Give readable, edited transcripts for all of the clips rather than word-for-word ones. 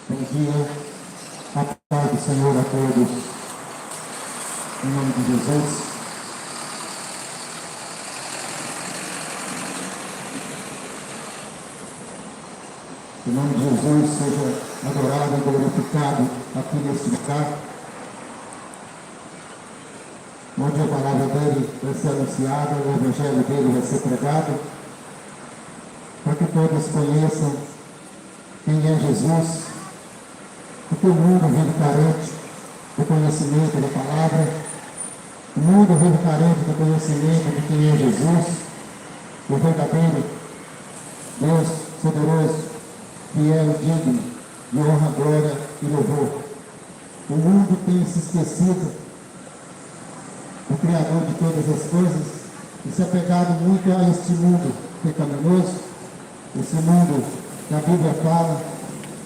Bom dia, a paz do Senhor a todos, em nome de Jesus. Em nome de Jesus, seja adorado e glorificado aqui neste lugar, onde a palavra dele vai ser anunciada, o evangelho dele vai ser pregado, para que todos conheçam quem é Jesus, porque o mundo vive carente do conhecimento da palavra, o mundo vive carente do conhecimento de quem é Jesus, o verdadeiro Deus poderoso, fiel e digno de honra, glória e louvor. O mundo tem se esquecido do Criador de todas as coisas e se apegado muito a este mundo pecaminoso, esse mundo que a Bíblia fala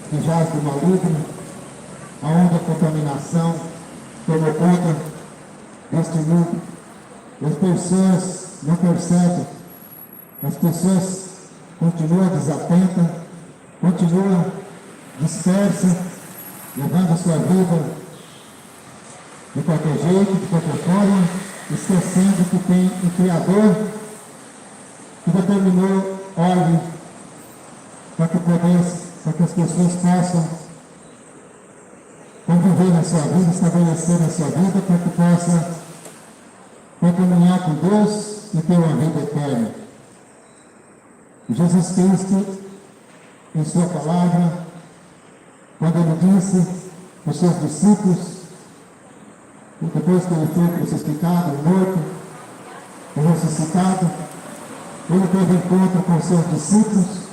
que jaz do maligno, aonde a contaminação tomou conta deste mundo. As pessoas não percebem, as pessoas continuam desatentas, continuam dispersas, levando a sua vida de qualquer jeito, de qualquer forma, esquecendo que tem um Criador que determinou ordem para que as pessoas possam conviver na sua vida, estabelecer na sua vida, para que possa comunhar com Deus e ter uma vida eterna. Jesus Cristo, em sua palavra, quando ele disse aos seus discípulos, depois que ele foi crucificado, morto e ressuscitado, ele teve encontro com os seus discípulos,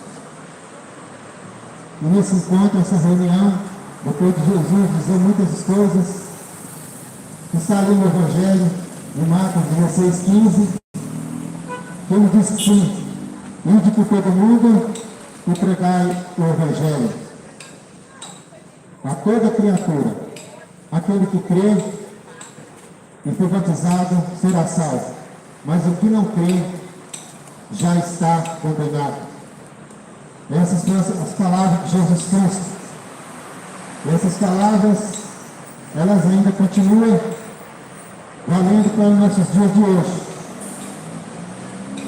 e nesse encontro, essa reunião, depois de Jesus dizer muitas coisas, que está ali no Evangelho, em Marcos 16:15, que ele disse sim, ide por todo mundo e pregai o Evangelho a toda criatura. Aquele que crê e for batizado será salvo, mas o que não crê já está condenado. Essas são as palavras de Jesus Cristo. E essas palavras, elas ainda continuam valendo para os nossos dias de hoje.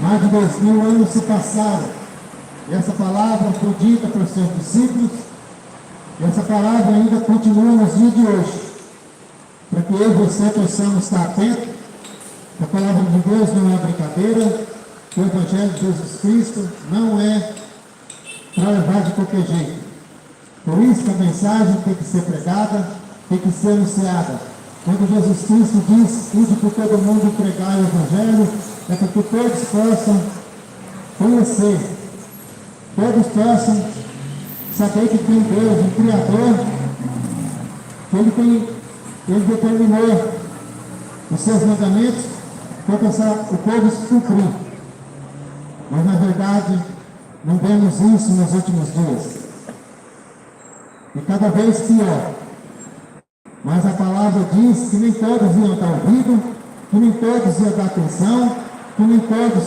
Mais de 2000 anos se passaram, e essa palavra foi dita para os seus discípulos, e essa palavra ainda continua nos dias de hoje, para que eu e você possamos estar atentos. A palavra de Deus não é brincadeira, o Evangelho de Jesus Cristo não é para levar de qualquer jeito. Por isso que a mensagem tem que ser pregada, tem que ser anunciada. Quando Jesus Cristo diz, ide por todo mundo e pregai o Evangelho, é para que todos possam conhecer, todos possam saber que tem Deus, um Criador, que Ele determinou os seus mandamentos para o povo se cumprir. Mas na verdade, não vemos isso nos últimos dias. E cada vez pior. Mas a palavra diz que nem todos iam dar ouvido, que nem todos iam dar atenção, que nem todos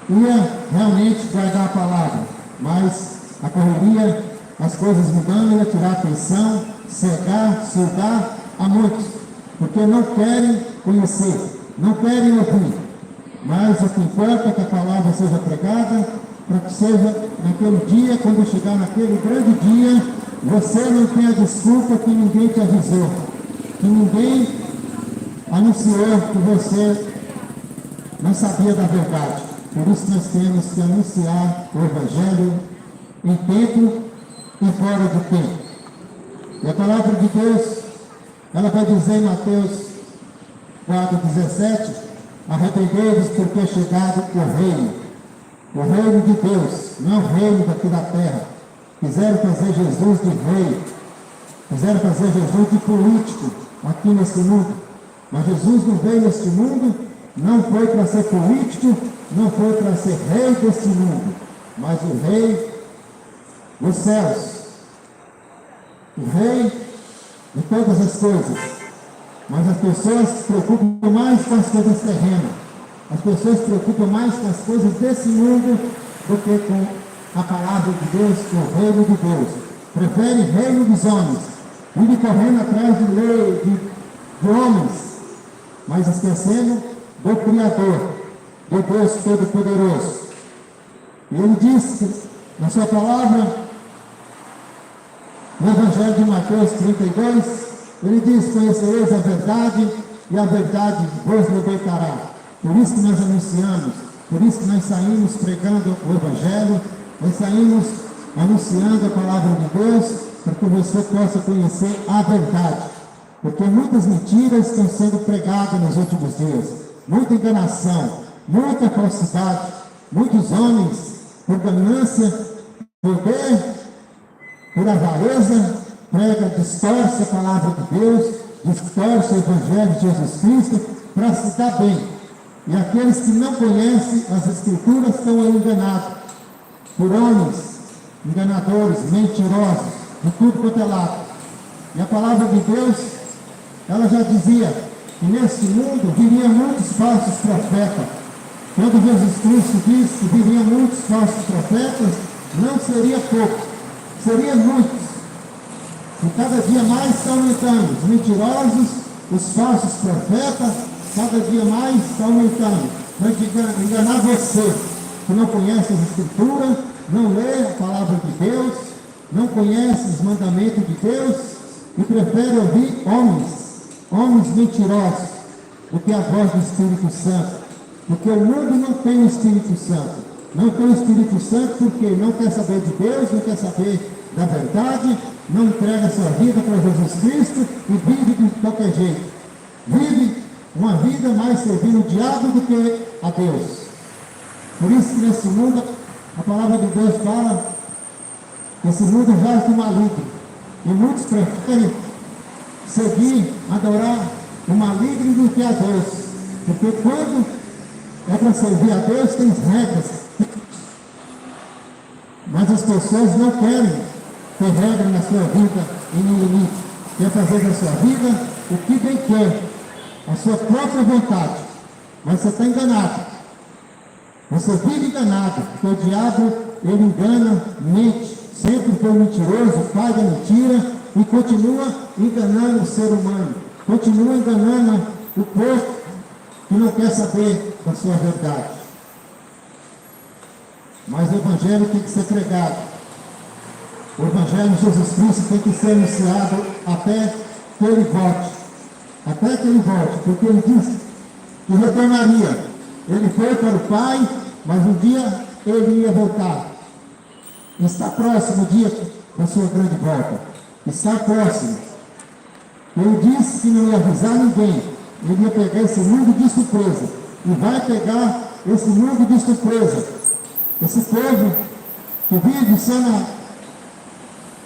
iam realmente guardar a palavra. Mas a correria, as coisas mudando, ia tirar atenção, cegar, surgar a muitos, porque não querem conhecer, não querem ouvir. Mas o que importa é que a palavra seja pregada, para que seja naquele dia, quando chegar naquele grande dia, você não tenha desculpa que ninguém te avisou, que ninguém anunciou que você não sabia da verdade. Por isso nós temos que anunciar o Evangelho em tempo e fora do tempo. E a palavra de Deus, ela vai dizer em Mateus 4,17, arrependei-vos porque é chegado o reino de Deus, não o reino daqui da terra. Quiseram fazer Jesus de rei, quiseram fazer Jesus de político aqui nesse mundo. Mas Jesus não veio neste mundo, não foi para ser político, não foi para ser rei deste mundo, mas o rei dos céus, o rei de todas as coisas. Mas as pessoas se preocupam mais com as coisas terrenas, as pessoas se preocupam mais com as coisas desse mundo do que com a palavra de Deus, com o reino de Deus. Prefere o reino dos homens, vive correndo atrás de lei, de homens, mas esquecendo do Criador, do Deus Todo-Poderoso. E ele disse na sua palavra, no Evangelho de Mateus 32, ele diz, conhecereis a verdade, e a verdade vos libertará. Por isso que nós anunciamos, por isso que nós saímos pregando o Evangelho, nós saímos anunciando a palavra de Deus, para que você possa conhecer a verdade. Porque muitas mentiras estão sendo pregadas nos últimos dias, muita enganação, muita falsidade, muitos homens, por ganância, poder, por avareza, prega, distorce a palavra de Deus, distorce o Evangelho de Jesus Cristo, para se dar bem. E aqueles que não conhecem as Escrituras estão enganados por homens enganadores, mentirosos, de tudo quanto é lado. E a palavra de Deus, ela já dizia que neste mundo viriam muitos falsos profetas. Quando Jesus Cristo disse que viriam muitos falsos profetas, não seria pouco, seria muitos. E cada dia mais estão aumentando. Os mentirosos, os falsos profetas, cada dia mais estão aumentando. Para enganar você, que não conhece as Escrituras, não lê a palavra de Deus, não conhece os mandamentos de Deus e prefere ouvir homens mentirosos, do que a voz do Espírito Santo. Porque o mundo não tem o Espírito Santo. Não tem o Espírito Santo porque não quer saber de Deus, não quer saber da verdade, não entrega sua vida para Jesus Cristo e vive de qualquer jeito. Vive uma vida mais servindo o diabo do que a Deus. Por isso que nesse mundo, a palavra de Deus fala que esse mundo jaz do maligno. E muitos preferem seguir, adorar o maligno do que a Deus. Porque quando é para servir a Deus, tem regras. Mas as pessoas não querem ter regra na sua vida e no limite. Quer fazer da sua vida o que bem quer, a sua própria vontade. Mas você está enganado. Você vive enganado, porque o diabo, ele engana, mente, sempre foi mentiroso, pai da mentira, e continua enganando o ser humano, continua enganando o povo que não quer saber da sua verdade. Mas o Evangelho tem que ser pregado. O Evangelho de Jesus Cristo tem que ser anunciado até que ele volte. Até que ele volte, porque ele disse que retornaria. Ele foi para o Pai, mas um dia ele ia voltar. Está próximo o dia da sua grande volta. Está próximo. Ele disse que não ia avisar ninguém. Ele ia pegar esse mundo de surpresa. E vai pegar esse mundo de surpresa. Esse povo que vive só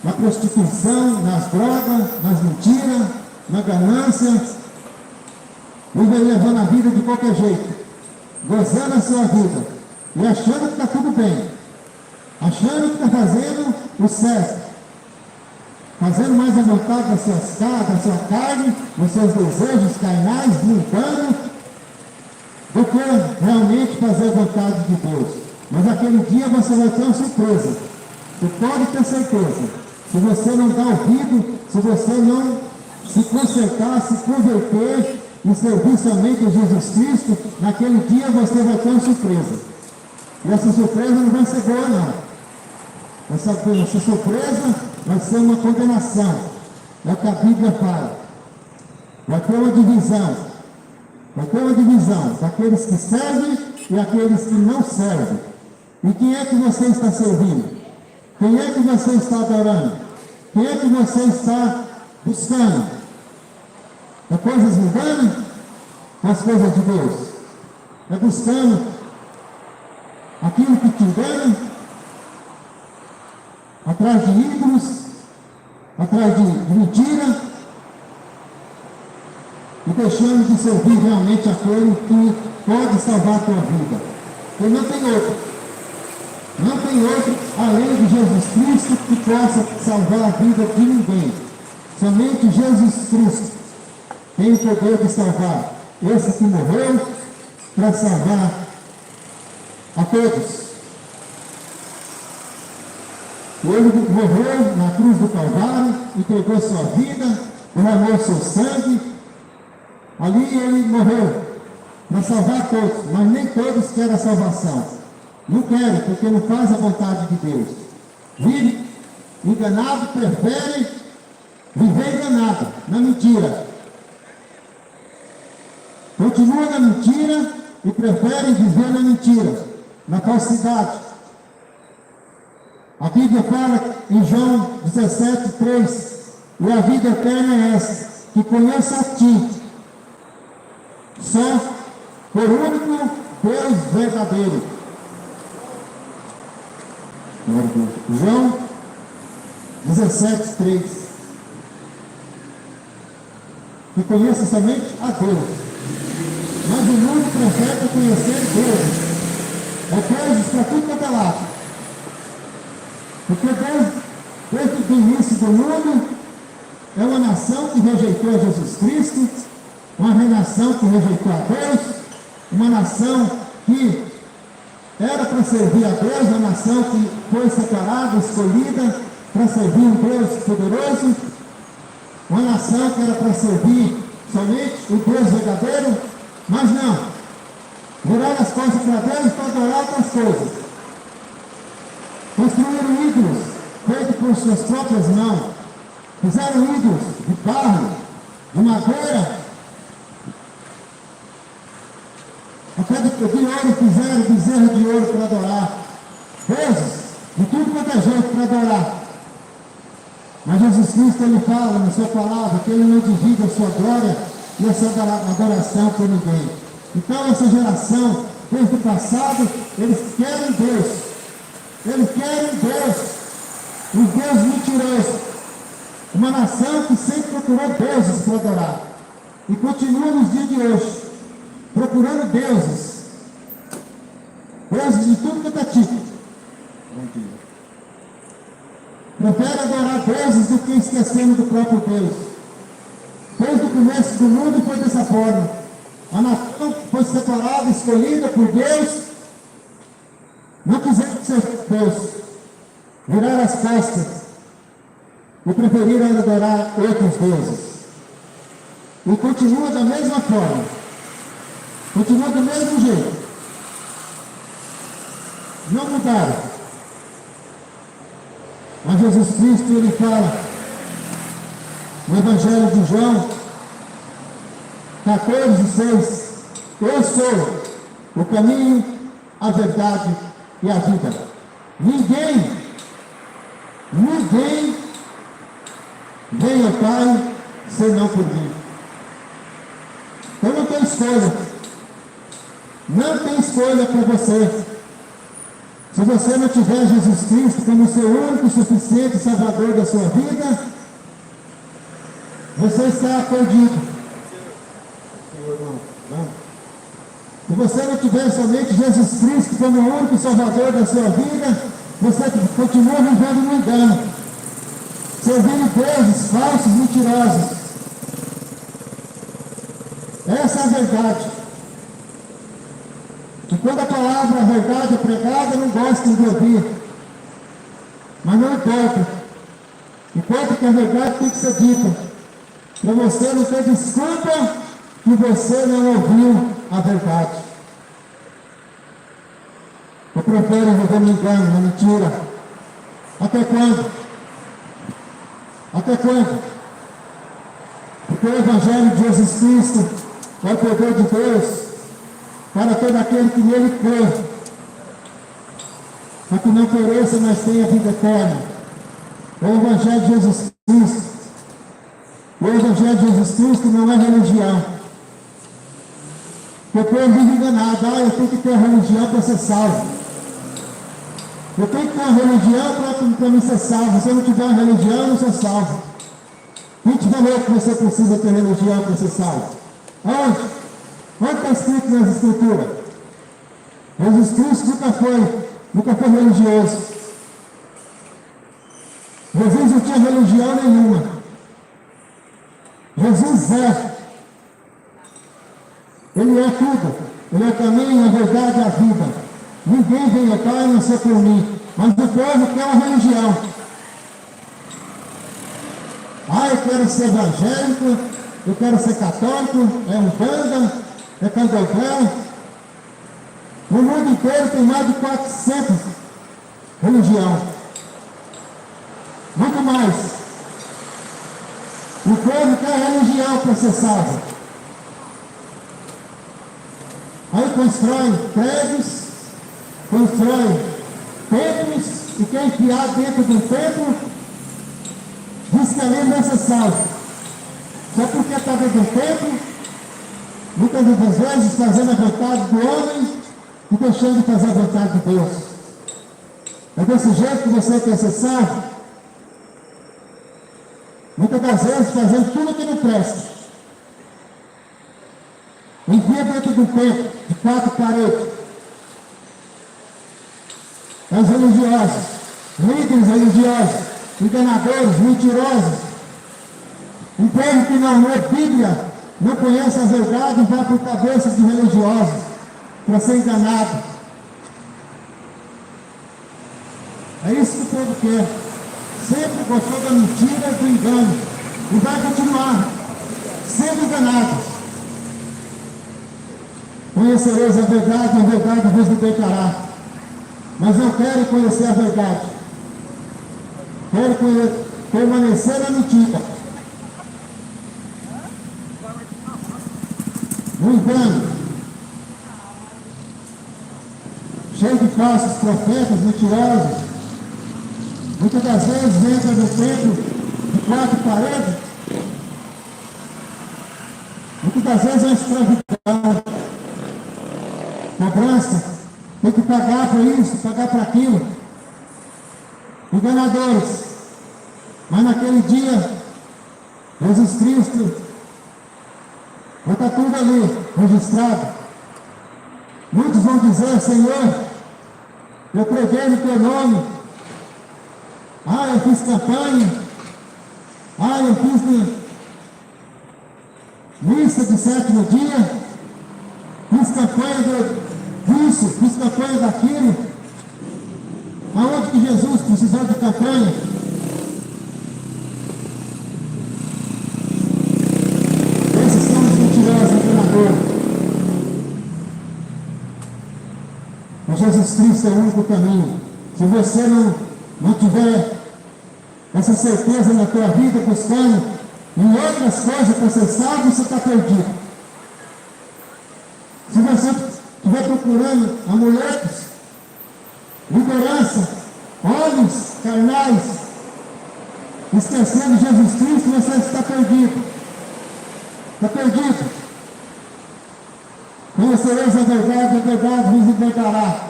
na prostituição, nas drogas, nas mentiras, na ganância, vive levando a vida de qualquer jeito, gozando a sua vida e achando que está tudo bem, achando que está fazendo o certo, fazendo mais a vontade da sua carne, dos seus desejos carnais, limpando, do que realmente fazer a vontade de Deus. Mas aquele dia você vai ter uma surpresa. Você pode ter certeza. Se você não dá ouvido, se você não se consertar, se converter e servir somente a Jesus Cristo, naquele dia você vai ter uma surpresa. E essa surpresa não vai ser boa, não. Essa surpresa vai ser uma condenação. É o que a Bíblia fala. Vai ter uma divisão. Vai ter uma divisão daqueles que servem e aqueles que não servem. E quem é que você está servindo? Quem é que você está adorando? Quem é que você está buscando? É coisas mundanas? As coisas de Deus? É buscando aquilo que te engana? Atrás de ídolos? Atrás de mentira? E deixando de servir realmente aquele que pode salvar a tua vida. Porque não tem outro. Não tem outro além de Jesus Cristo que possa salvar a vida de ninguém. Somente Jesus Cristo tem o poder de salvar. Esse que morreu para salvar a todos. Ele morreu na cruz do Calvário, entregou sua vida, derramou seu sangue. Ali ele morreu para salvar todos, mas nem todos querem a salvação. Não querem, porque não faz a vontade de Deus. Vive enganado, prefere viver enganado, na mentira. Continua na mentira e prefere viver na mentira, na falsidade. A Bíblia fala em João 17:3, e a vida eterna é essa, que conheça a Ti, só por único Deus verdadeiro. João 17:3, que conheça somente a Deus. Mas o mundo prefere conhecer Deus. É Deus para tudo quanto é lado. Porque Deus, desde o início do mundo, é uma nação que rejeitou a Jesus Cristo, uma nação que rejeitou a Deus, uma nação que era para servir a Deus, uma nação que foi separada, escolhida para servir um Deus poderoso, uma nação que era para servir somente o Deus verdadeiro, mas não, viraram as costas para Deus para adorar outras coisas. Construíram ídolos feitos por suas próprias mãos, fizeram ídolos de barro, de madeira, até de ouro fizeram bezerro de ouro para adorar, deuses de tudo quanto é jeito para adorar. Mas Jesus Cristo, ele fala na sua palavra que ele não divide a sua glória e a sua adoração por ninguém. Então essa geração, desde o passado, eles querem Deus. Eles querem Deus, um Deus mentiroso, uma nação que sempre procurou deuses para adorar, e continua nos dias de hoje, procurando deuses, deuses de tudo quanto é tipo. Prefere adorar deuses do que esquecendo do próprio Deus. Desde o começo do mundo foi dessa forma. A nação foi separada, escolhida por Deus, não quiseram ser Deus, viraram as costas e preferiram adorar outros deuses. E continua da mesma forma, continua do mesmo jeito. Não mudaram. Mas Jesus Cristo, ele fala no Evangelho de João 14:6, eu sou o caminho, a verdade e a vida. Ninguém vem ao Pai você não por mim. Então não tem escolha. Não tem escolha para você. Se você não tiver Jesus Cristo como seu único, suficiente Salvador da sua vida, você está perdido. Se você não tiver somente Jesus Cristo como o único Salvador da sua vida, você continua vivendo no engano, servindo deuses falsos, mentirosos. Essa é a verdade. E quando a palavra, a verdade é pregada, não gostam de ouvir. Mas não importa. Importa que a verdade tem que ser dita. Para você não ter desculpa que você não ouviu a verdade. Eu prefiro viver no engano, na mentira. Até quando? Até quando? Porque o Evangelho de Jesus Cristo é o poder de Deus para todo aquele que nele crê, para que não pereça, mas tenha vida eterna. O Evangelho de Jesus Cristo. O Evangelho de Jesus Cristo não é religião. O povo vive enganado. Eu tenho que ter a religião para ser salvo. Eu tenho que ter a religião para me ser salvo. Se eu não tiver a religião, eu não sou salvo. Quem te falou que você precisa ter religião para ser salvo? Aonde? Onde está escrito nas Escrituras? Jesus Cristo nunca foi religioso. Jesus não tinha religião nenhuma. Jesus é. Ele é tudo. Ele é o caminho, a verdade e a vida. Ninguém vem ao Pai a não ser por mim. Mas o povo quer uma religião. Eu quero ser evangélico, eu quero ser católico, é umbanda, é candomblé. No mundo inteiro tem mais de 400 religiões. Muito mais. O povo quer religião para ser salvo. Aí constrói prédios, constrói templos, e quer enfiar dentro do templo, diz que ali não é ser salvo. Só porque está dentro do templo, muitas das vezes fazendo a vontade do homem e deixando de fazer a vontade de Deus. É desse jeito que você quer ser salvo? Muitas das vezes fazendo tudo que não presta. Envia dentro do templo, de 4 paredes. Os religiosos, líderes religiosos, enganadores, mentirosos. Um povo que não lê Bíblia, não conhece a verdade e vai por cabeças de religiosos para ser enganado. É isso que o povo quer. Sempre gostou da mentira e do engano. E vai continuar sendo enganados. Conhecereis a verdade vos libertará. Mas não quero conhecer a verdade. Quero permanecer na mentira. No engano. Cheio de falsos profetas, mentirosos. Muitas das vezes entra no templo de 4 paredes. Muitas das vezes é uma escravidão. Cobrança. Tem que pagar para isso, pagar para aquilo. Enganadores. Mas naquele dia, Jesus Cristo vai estar tudo ali, registrado. Muitos vão dizer: Senhor, eu preguei no teu nome. Eu fiz campanha. Eu fiz missa de 7º dia. Fiz campanha disso, fiz campanha daquilo. Aonde que Jesus precisou de campanha? Esses são os mentirosos enganadores. Mas Jesus Cristo é o único caminho. Se você não tiver essa certeza na tua vida, buscando em outras coisas para ser salvo, você está perdido. Se você estiver procurando amuletos, liderança, homens carnais, esquecendo Jesus Cristo, você está perdido. Está perdido. Conhecereis a verdade vos libertará.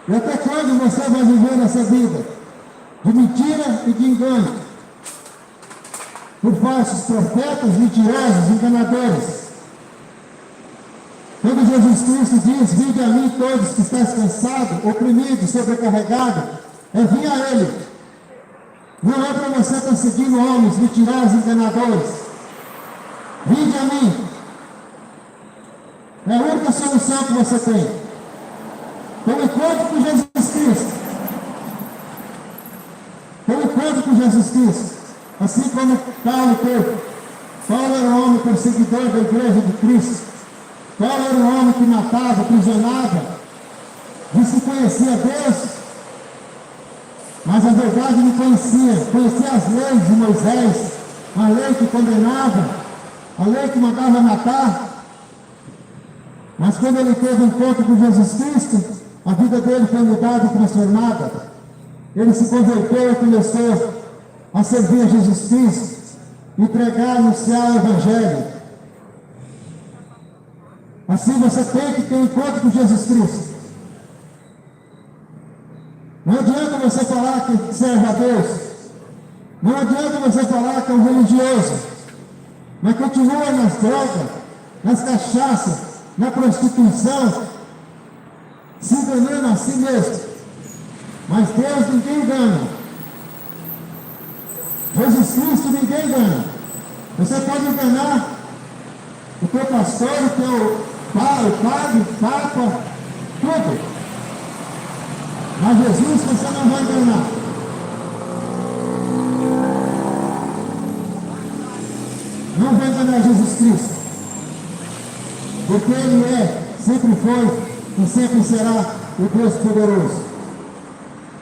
E até quando você vai viver nessa vida? De mentira e de engano. Por falsos profetas, mentirosos, enganadores. Quando Jesus Cristo diz, vinde a mim todos que estáis cansados, oprimidos, sobrecarregados, vim a Ele. Não é para você estar seguindo homens, mentirosos, enganadores. Vinde a mim. É a única solução que você tem. Então, encontro com Jesus Cristo. Então, encontro com Jesus Cristo. Assim como Paulo teve. Paulo era um homem perseguidor da igreja de Cristo. Paulo era um homem que matava, aprisionava. Disse que conhecia Deus. Mas a verdade não conhecia. Conhecia as leis de Moisés. A lei que condenava. A lei que mandava matar. Mas quando ele teve um encontro com Jesus Cristo, a vida dele foi mudada e transformada. Ele se converteu e começou a servir a Jesus Cristo e pregar, anunciar o Evangelho. Assim você tem que ter um encontro com Jesus Cristo. Não adianta você falar que serve a Deus. Não adianta você falar que é um religioso. Mas continua nas drogas, nas cachaças, na prostituição, se enganando a si mesmo. Mas Deus ninguém engana. Jesus Cristo ninguém engana. Você pode enganar o teu pastor, o teu pai, o padre, o papa, tudo. Mas Jesus você não vai enganar. Não vai enganar Jesus Cristo. Porque Ele sempre foi e sempre será o Deus poderoso.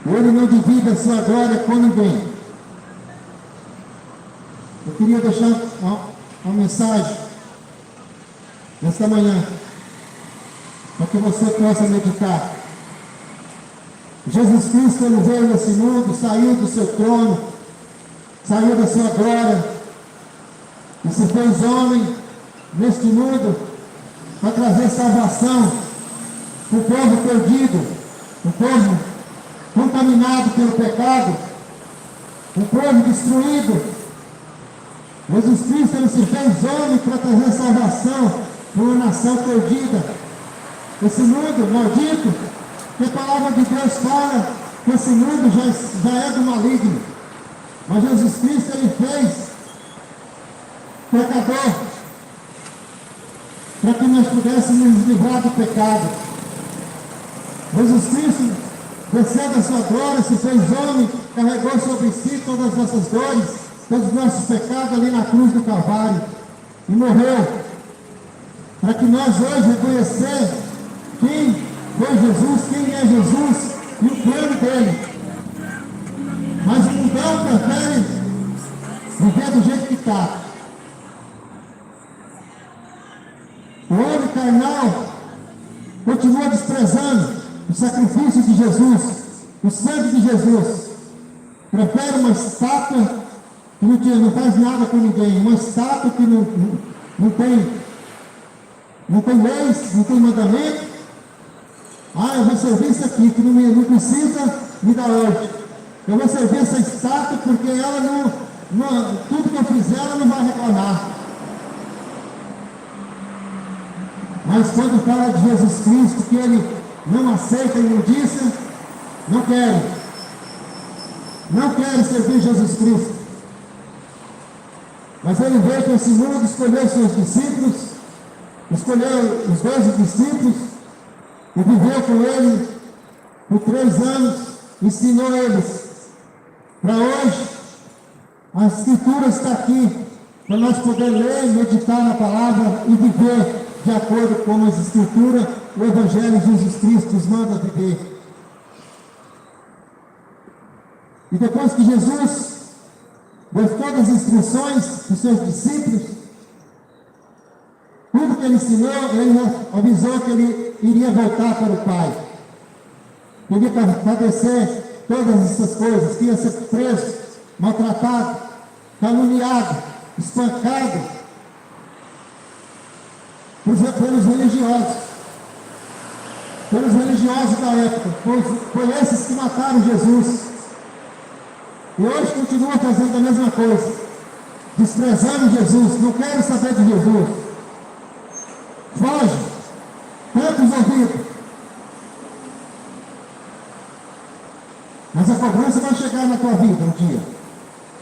Ele não divide a sua glória com ninguém. Eu queria deixar uma mensagem nesta manhã, para que você possa meditar. Jesus Cristo, Ele veio nesse mundo, saiu do seu trono, saiu da sua glória, e se fez homem neste mundo, para trazer salvação para o povo perdido, o povo contaminado pelo pecado, o povo destruído. Jesus Cristo, Ele se fez homem para trazer salvação para uma nação perdida. Esse mundo maldito, que a palavra de Deus fala que esse mundo já é do maligno. Mas Jesus Cristo, Ele fez pecador, para que nós pudéssemos nos livrar do pecado. Jesus Cristo desceu da sua glória, se fez homem, carregou sobre si todas as nossas dores, todos os nossos pecados ali na cruz do Calvário, e morreu, para que nós hoje reconhecer quem foi Jesus, quem é Jesus e o plano dele. Mas o mundão prefere viver do jeito que está. O homem carnal continua desprezando o sacrifício de Jesus, o sangue de Jesus. Prefere uma estátua que não faz nada com ninguém, uma estátua que não tem leis, não tem mandamento. Eu vou servir isso aqui, que não precisa me dar hoje. Eu vou servir essa estátua porque ela tudo que eu fizer ela não vai reclamar. Mas quando fala de Jesus Cristo, que Ele não aceita a imundícia, não quero servir Jesus Cristo. Mas Ele veio para esse mundo, escolheu seus discípulos, escolheu os 12 discípulos, e viveu com Ele por 3 anos, ensinou eles. Para hoje, a Escritura está aqui, para nós poder ler, meditar na palavra e viver de acordo com as Escrituras, o Evangelho de Jesus Cristo nos manda viver. E depois que Jesus deu todas as instruções para os seus discípulos, tudo que Ele ensinou, Ele avisou que Ele iria voltar para o Pai. Que Ele ia padecer todas essas coisas, que ia ser preso, maltratado, caluniado, espancado, pelos religiosos da época, foi esses que mataram Jesus. E hoje continuam fazendo a mesma coisa, desprezando Jesus, não querem saber de Jesus. Foge, tampa os ouvidos. Mas a cobrança vai chegar na tua vida um dia.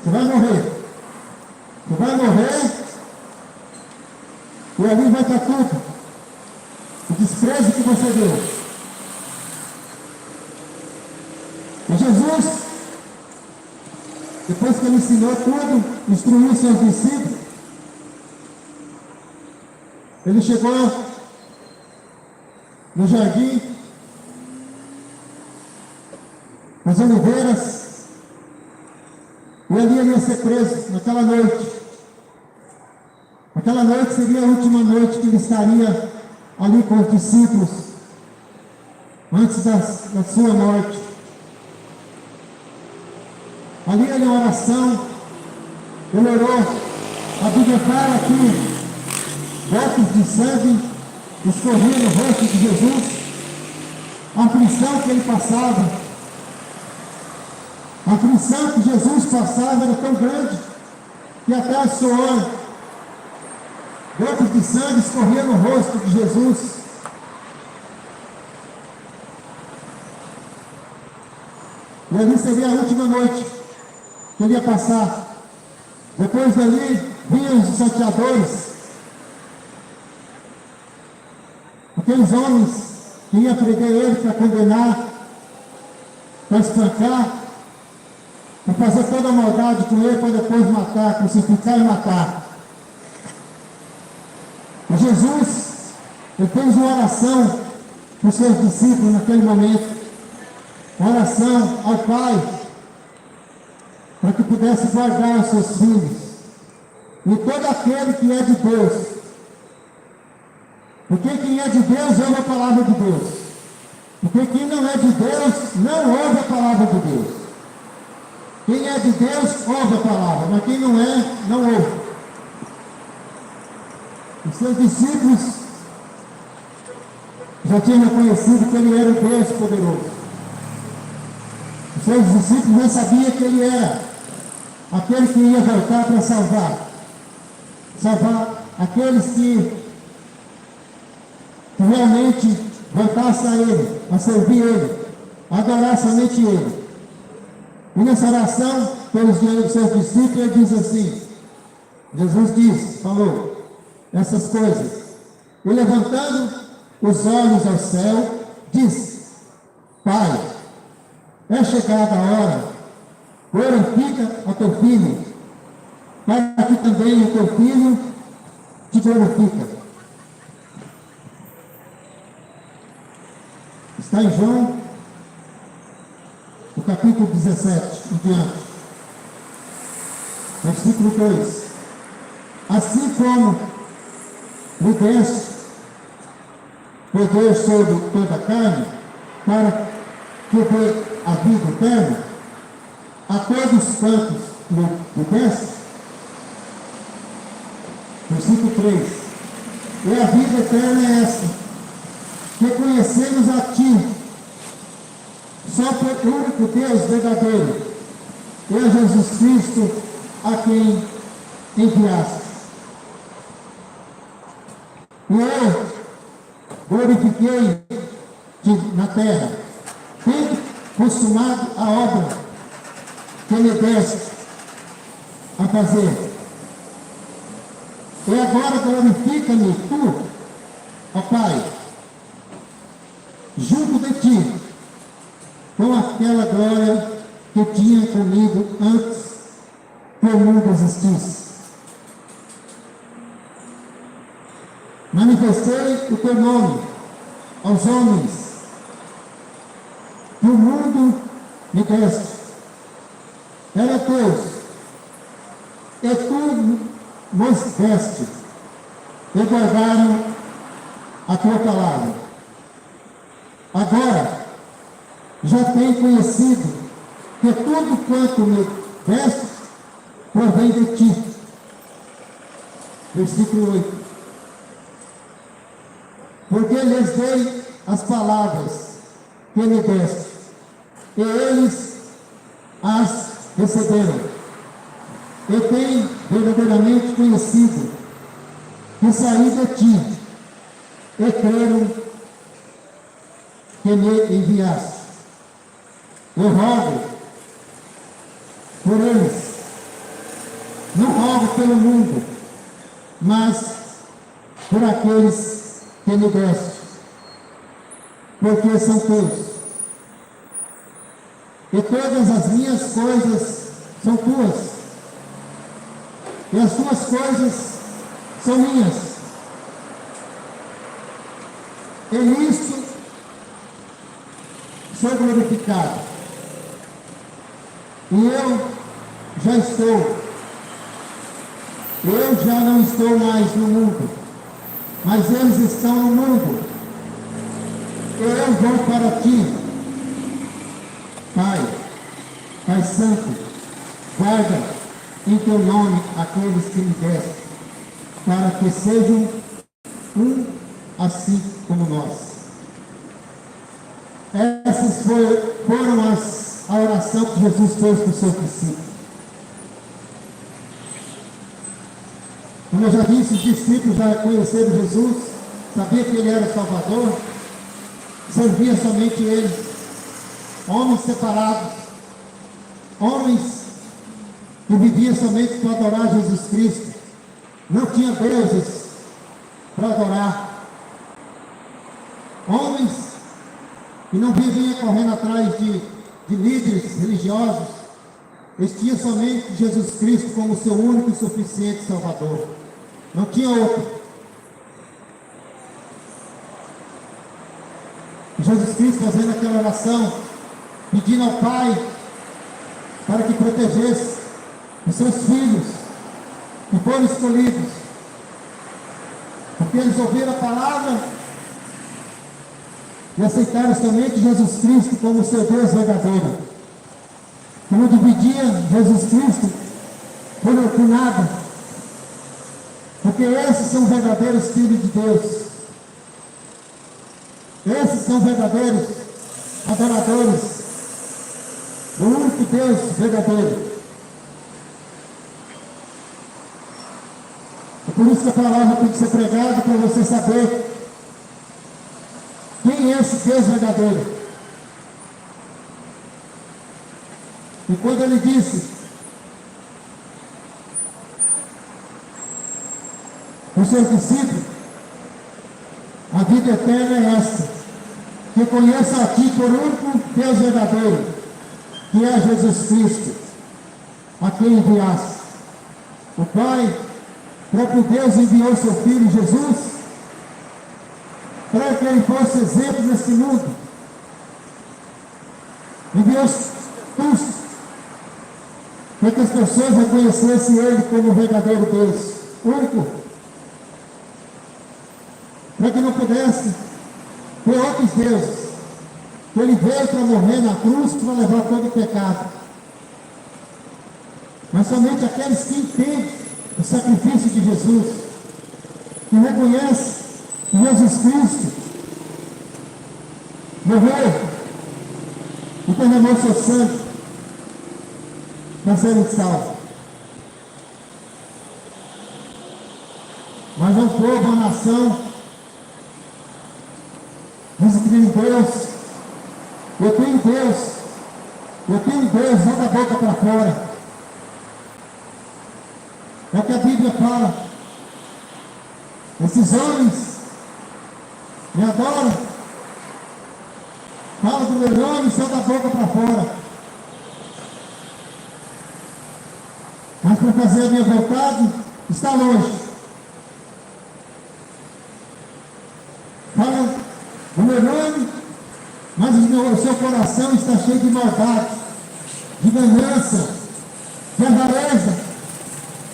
Você vai morrer. Você vai morrer e ali vai estar tudo. O desprezo que você deu. E Jesus, depois que ele ensinou tudo, instruiu seus discípulos, ele chegou no jardim das oliveiras, e ali ele ia ser preso naquela noite. Aquela noite seria a última noite que ele estaria ali com os discípulos, antes da sua morte. Ali ele, em oração, ele orou. A Bíblia fala que gotas de sangue escorriam no rosto de Jesus. A aflição que ele passava, a aflição que Jesus passava era tão grande que até a suor, gotas de sangue escorriam no rosto de Jesus. E ali seria a última noite que ele ia passar. Depois dali vinham os salteadores, aqueles homens que iam prender ele para condenar, para espancar, para fazer toda a maldade com ele, para depois matar, crucificar e matar. E Jesus, ele fez uma oração para os seus discípulos naquele momento, uma oração ao Pai, para que pudesse guardar os seus filhos, e todo aquele que é de Deus, porque quem é de Deus ouve a palavra de Deus, porque quem não é de Deus não ouve a palavra de Deus. Quem é de Deus ouve a palavra, mas quem não é, não ouve. Os seus discípulos já tinham reconhecido que ele era o Deus poderoso. Os seus discípulos não sabiam que ele era aquele que ia voltar para salvar aqueles que realmente voltassem a ele, a servir ele, a adorar somente ele. E nessa oração, pelos seus discípulos, ele diz assim, Jesus falou essas coisas, e levantando os olhos ao céu, disse, Pai, é chegada a hora, glorifica a teu filho, para que também o teu filho te glorifica. Está em João, no capítulo 17, em diante. Versículo 2. Assim como me deste poder sobre toda a carne, para que dê a vida eterna, a todos quantos me deste. Versículo 3. E a vida eterna é esta, que conhecemos a Ti, só por único Deus verdadeiro, e a Jesus Cristo, a quem enviaste. E eu glorifiquei-te na terra, tendo consumado a obra que me deste a fazer. E agora glorifica-me tu, ó Pai, junto de ti, com aquela glória que tinha comigo antes que o mundo existisse. Manifestei o teu nome aos homens que o mundo me deste. Era teus, e tu nos deste, e guardaram a tua palavra. Agora, já tenho conhecido que tudo quanto me deste provém de ti. Versículo 8. porque lhes dei as palavras que me deste, e eles as receberam, e têm verdadeiramente conhecido que saí de ti, e creram que me enviaste. Eu rogo por eles, não rogo pelo mundo, mas por aqueles que me deste, porque são teus. E todas as minhas coisas são tuas, e as tuas coisas são minhas. E nisto sou glorificado. E eu já não estou mais no mundo, mas eles estão no mundo. Eu vou para ti. Pai Santo, guarda em teu nome aqueles que me deste, para que sejam um assim como nós. Essas foram a oração que Jesus fez para os seus discípulos. Como eu já disse, os discípulos já conheceram Jesus, sabiam que ele era o Salvador, servia somente ele. Homens separados, homens que viviam somente para adorar Jesus Cristo, não tinha deuses para adorar. Homens que não viviam correndo atrás de líderes religiosos, eles tinham somente Jesus Cristo como seu único e suficiente Salvador. Não tinha outro. Jesus Cristo fazendo aquela oração, pedindo ao Pai para que protegesse os seus filhos que foram escolhidos, porque eles ouviram a palavra e aceitaram somente Jesus Cristo como seu Deus verdadeiro, que não dividia Jesus Cristo por nada, porque esses são verdadeiros filhos de Deus, esses são verdadeiros adoradores do único Deus verdadeiro. É por isso que a palavra tem que ser pregada, para você saber quem é esse Deus verdadeiro. E quando ele disse os seus discípulos, a vida eterna é esta, que conheça a ti por único Deus verdadeiro, que é Jesus Cristo, a quem enviaste. O Pai, próprio Deus, enviou seu Filho Jesus para que ele fosse exemplo nesse mundo. Enviou Jesus para que as pessoas reconhecessem ele como o verdadeiro Deus, único, para que não pudesse ter outros deuses. Ele veio para morrer na cruz para levar todo o pecado. Mas somente aqueles que entendem o sacrifício de Jesus, que reconhecem que Jesus Cristo morreu e derramou seu sangue para serem salvos. Mas um povo, uma nação, diz que tem Deus. Eu tenho Deus, não da boca para fora. É o que a Bíblia fala. Esses homens me adoram, falam do meu nome só da boca para fora. Mas para fazer a minha vontade, está longe. Falam do meu nome, mas o seu coração está cheio de maldade, de ganância, de avareza,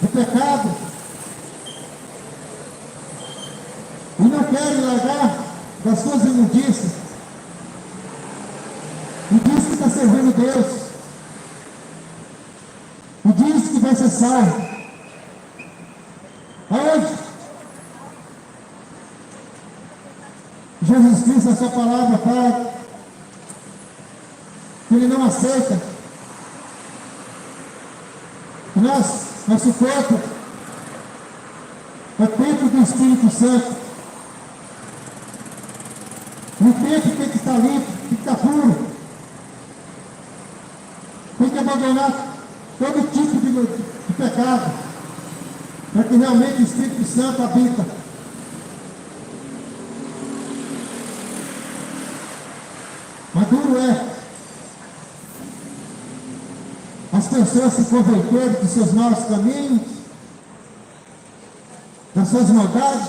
de pecado. E não querem largar das suas imundícias. E diz que está servindo Deus. E diz que vai ser salvo. Aonde? Jesus Cristo, a sua palavra fala que ele não aceita que nosso corpo é templo do Espírito Santo. O templo tem que estar limpo, tem que estar puro. Tem que abandonar todo tipo de pecado, para que realmente o Espírito Santo habita. Mas duro é as pessoas se converterem dos seus maus caminhos, das suas maldades,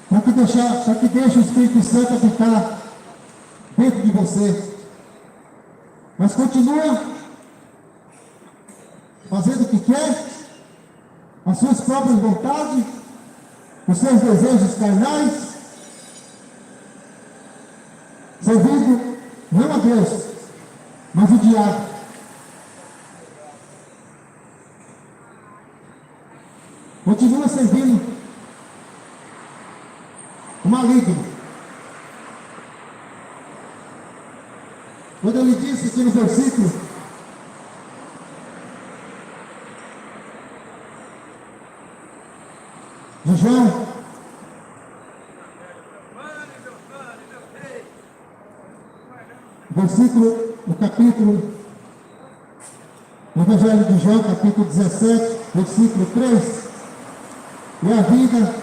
para que deixe o Espírito Santo habitar dentro de você. Mas continua fazendo o que quer, as suas próprias vontades, os seus desejos carnais, servindo não a Deus, mas o diabo. Continua servindo o maligno. Quando ele disse aqui no versículo, de João, versículo, o capítulo, no Evangelho de João, capítulo 17, versículo 3, e a vida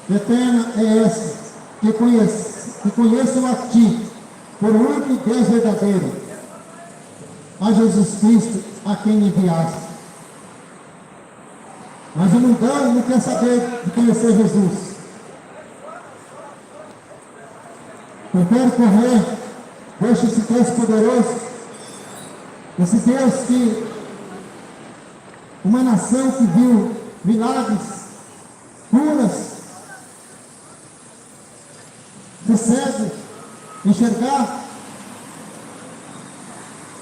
eterna é essa, que conheçam a Ti, por único Deus verdadeiro, a Jesus Cristo, a quem enviaste. Mas o mundano não quer saber de conhecer Jesus. Prefere correr, deixa esse Deus poderoso, esse Deus que, uma nação que viu milagres, curas, de cego, enxergar,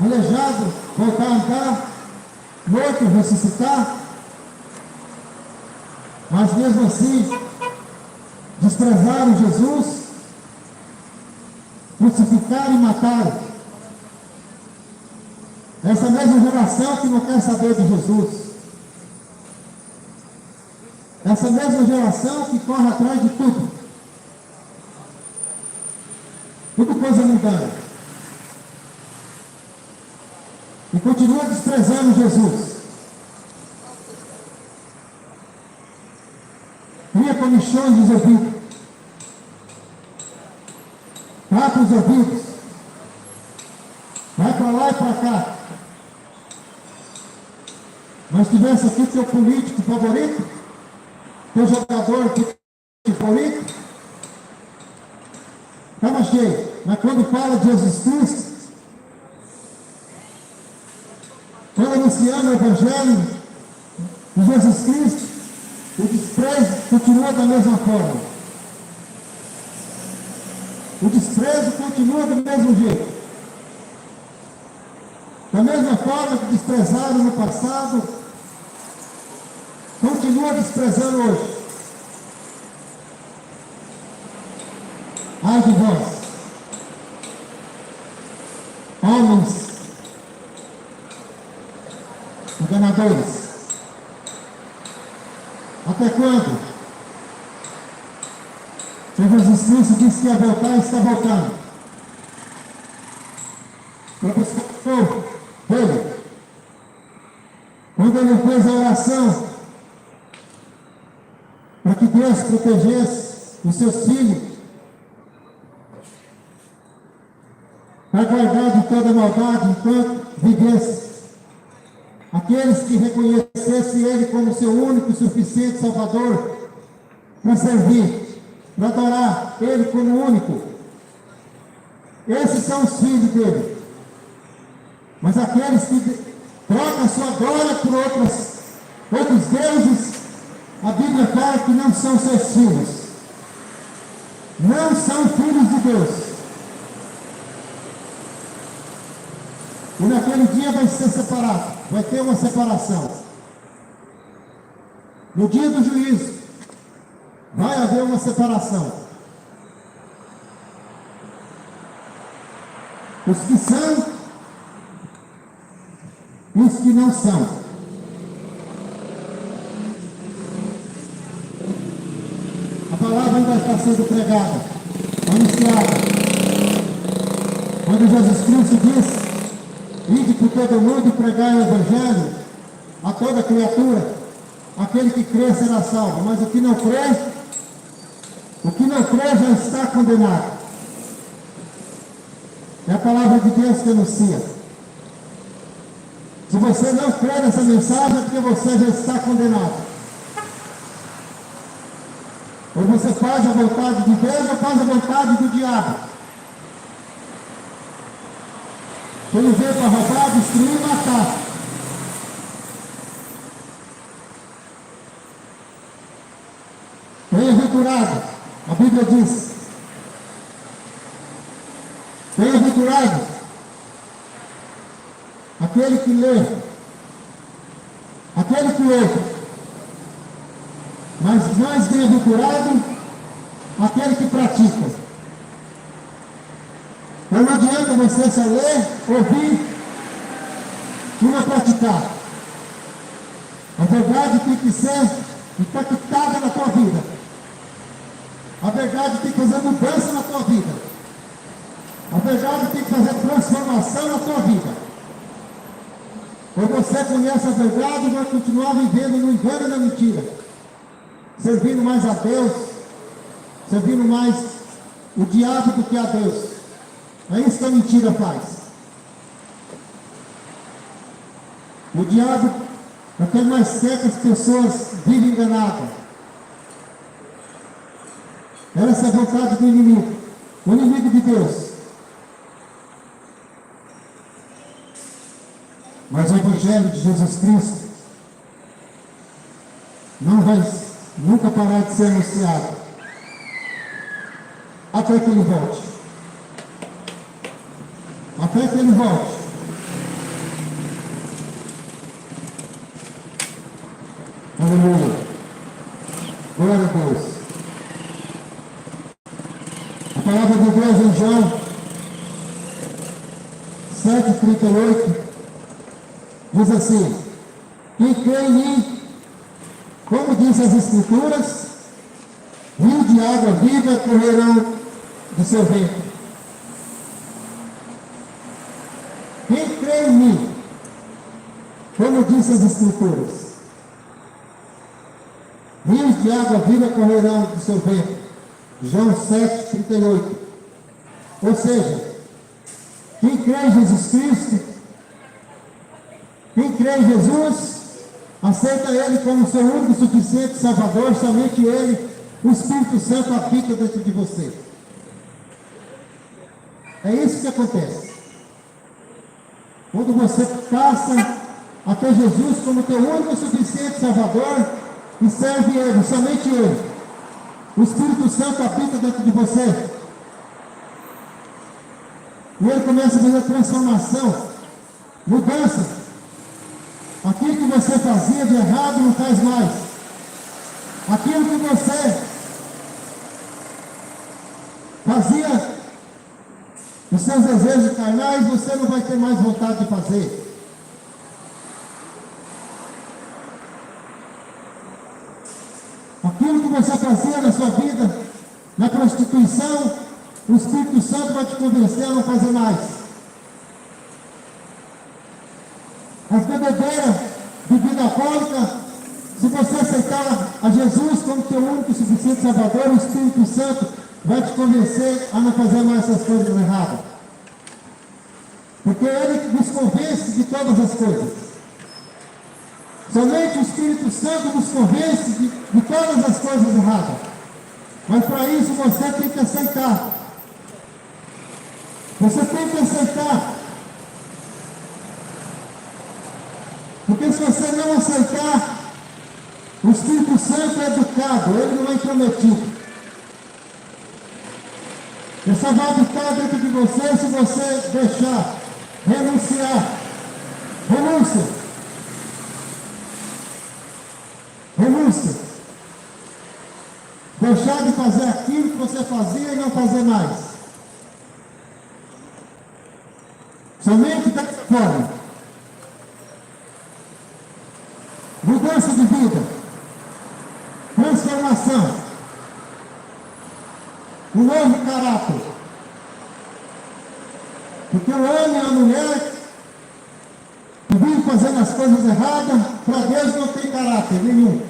aleijado, voltar a andar, morto, ressuscitar, mas mesmo assim, desprezaram Jesus, crucificaram e mataram. Essa mesma geração que não quer saber de Jesus. Essa mesma geração que corre atrás de tudo. Tudo coisa mundana. E continua desprezando Jesus. Cria comichões dos ouvidos. Tapa os ouvidos. Vai para lá e para cá. Mas tivesse aqui teu político favorito, teu jogador favorito, estava cheio. Mas quando fala de Jesus Cristo, quando anunciando o Evangelho de Jesus Cristo, o desprezo continua da mesma forma. O desprezo continua do mesmo jeito. Da mesma forma que desprezaram no passado, continua desprezando hoje. Ai de vós, homens enganadores. Até quando? Jesus Cristo disse que ia voltar e está voltando. Para buscar o povo dele. Quando ele fez a oração para que Deus protegesse os seus filhos, para guardar de toda maldade enquanto vivesse. Aqueles que reconhecessem Ele como seu único e suficiente Salvador, para servir, para adorar Ele como único. Esses são os filhos dele. Mas aqueles que trocam a sua glória por outros deuses, a Bíblia fala que não são seus filhos. Não são filhos de Deus. E naquele dia vai ser separado. Vai ter uma separação. No dia do juízo, vai haver uma separação. Os que são e os que não são. A palavra ainda está sendo pregada, anunciada. Quando Jesus Cristo diz: ide por todo mundo e pregai o Evangelho a toda criatura, aquele que crê será salvo, mas o que não crê já está condenado. É a palavra de Deus que anuncia. Se você não crê nessa mensagem, é porque você já está condenado. Ou você faz a vontade de Deus ou faz a vontade do diabo. Ele veio para roubar, destruir e matar. Bem-aventurado, a Bíblia diz. Bem-aventurado aquele que lê, aquele que ouve, mas mais bem-aventurado aquele que pratica. Não adianta você só ler, ouvir e não praticar. A verdade tem que ser impactada na tua vida. A verdade tem que fazer mudança na tua vida. A verdade tem que fazer transformação na tua vida. Ou você conhece a verdade e vai continuar vivendo no engano e na mentira, servindo mais a Deus, servindo mais o diabo do que a Deus. É isso que a mentira faz. O diabo é quem mais quer que as pessoas vivem enganadas. Essa é a vontade do inimigo, o inimigo de Deus. Mas o Evangelho de Jesus Cristo não vai nunca parar de ser anunciado até que ele volte. Até que ele volte. Aleluia. Glória a Deus. A palavra de Deus em João 7,38 diz assim: quem crê em mim, como diz as Escrituras, rio de água viva correrão do seu ventre. Quem crê em mim, como diz as Escrituras, rios de água viva correrão do seu ventre. João 7,38. Ou seja, quem crê em Jesus Cristo, quem crê em Jesus, aceita Ele como seu único e suficiente Salvador. Somente Ele, o Espírito Santo, habita dentro de você. É isso que acontece. Quando você passa a ter Jesus como teu único e suficiente Salvador e serve Ele, somente Ele, o Espírito Santo habita dentro de você. E Ele começa a fazer transformação, mudança. Aquilo que você fazia de errado não faz mais. Aquilo que você fazia, os seus desejos carnais, você não vai ter mais vontade de fazer. Aquilo que você fazia na sua vida, na prostituição, o Espírito Santo vai te convencer a não fazer mais. As bebedeiras, bebida alcoólica, se você aceitar a Jesus como teu único e suficiente Salvador, o Espírito Santo vai te convencer a não fazer mais essas coisas erradas. Porque Ele nos convence de todas as coisas. Somente o Espírito Santo nos convence de todas as coisas erradas. Mas para isso você tem que aceitar. Você tem que aceitar. Porque se você não aceitar, o Espírito Santo é educado, ele não é intrometido. Ele só vai habitar dentro de você se você deixar, renunciar. Renúncia. Renúncia. Deixar de fazer aquilo que você fazia e não fazer mais. Somente dessa forma. Mudança de vida. Transformação. Um novo caráter. Porque o homem e a mulher que vivem fazendo as coisas erradas, para Deus não tem caráter nenhum.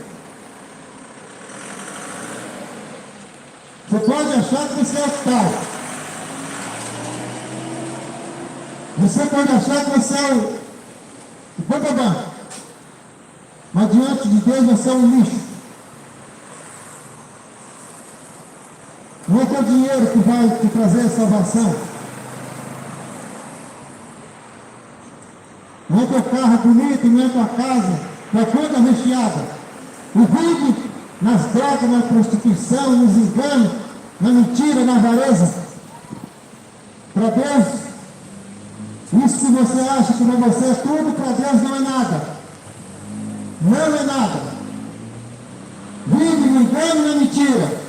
Você pode achar que você é otário. Você pode achar que você é o bababá. Mas diante de Deus você é um lixo. Não é teu dinheiro que vai te trazer a salvação. Não é teu carro bonito, não é tua casa, tua conta recheada. O vive nas drogas, na prostituição, nos enganos, na mentira, na avareza. Para Deus, isso que você acha que para você é tudo, para Deus não é nada. Não é nada. Vive no engano e na mentira.